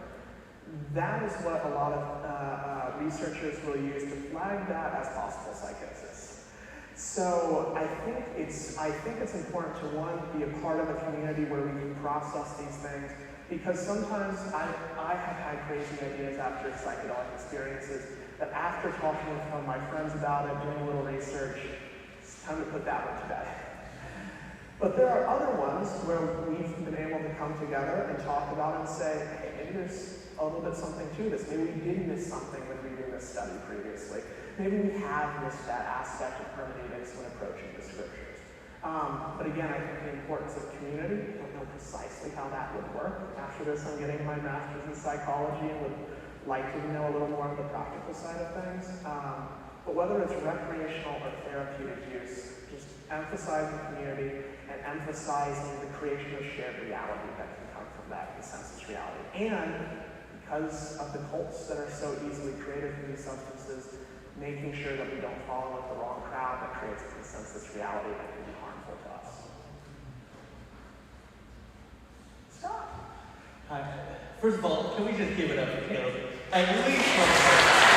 That is what a lot of researchers will use to flag that as possible psychosis. So I think it's important to, one, be a part of a community where we can process these things, because sometimes I have had crazy ideas after psychedelic experiences that after talking with some of my friends about it, doing a little research, it's time to put that one to bed. But there are other ones where we've been able to come together and talk about and say, hey, maybe there's a little bit something to this. Maybe we did miss something when reading this study previously. Maybe we have missed that aspect of hermeneutics when approaching the scriptures. But again, I think the importance of community, I don't know precisely how that would work. After this, I'm getting my master's in psychology and would like to know a little more of the practical side of things. But whether it's recreational or therapeutic use, just emphasizing community and emphasizing the creation of shared reality that can come from that consensus reality. And because of the cults that are so easily created from these substances, making sure that we don't fall in with the wrong crowd that creates a consensus reality that can be harmful to us. Scott. Hi. First of all, can we just give it up for Kaleb? At least one.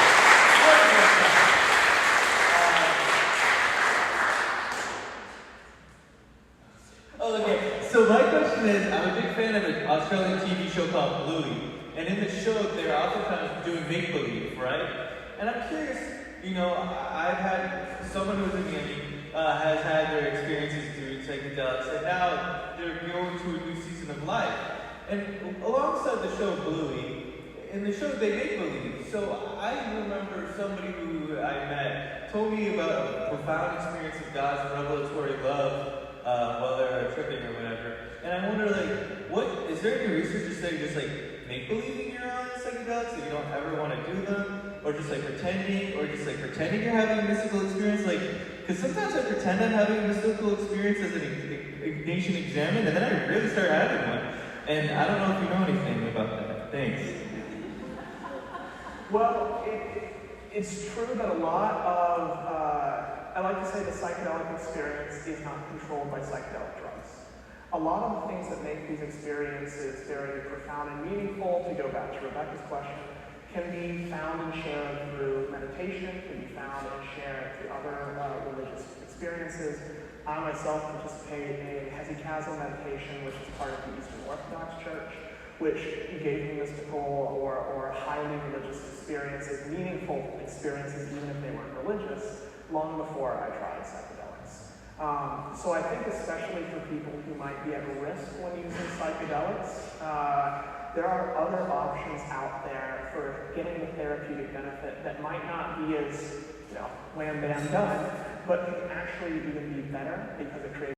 doing make-believe, right? And I'm curious, I've had someone who's in Miami has had their experiences through psychedelics, and now they're going to a new season of life. And alongside the show Bluey, in the show they make believe. So I remember somebody who I met told me about a profound experience of God's revelatory love while they're tripping or whatever. And I wonder, what is there any research to say just make believing you're on psychedelics that you don't ever want to do them, or just pretending you're having a mystical experience? Because sometimes I pretend I'm having a mystical experience as an Ignatian examine, and then I really start having one. And I don't know if you know anything about that. Thanks. Well, it's true that a lot of, I like to say the psychedelic experience is not controlled by psychedelic drugs. A lot of the things that make these experiences very profound and meaningful, to go back to Rebecca's question, can be found and shared through meditation, can be found and shared through other religious experiences. I myself participate in hesychasm meditation, which is part of the Eastern Orthodox Church, which gave me mystical or highly religious experiences, meaningful experiences, even if they weren't religious, long before I tried psychedelics. So I think especially for people who might be at risk when using psychedelics, there are other options out there for getting the therapeutic benefit that might not be as, wham, bam, done, but can actually even be better because it creates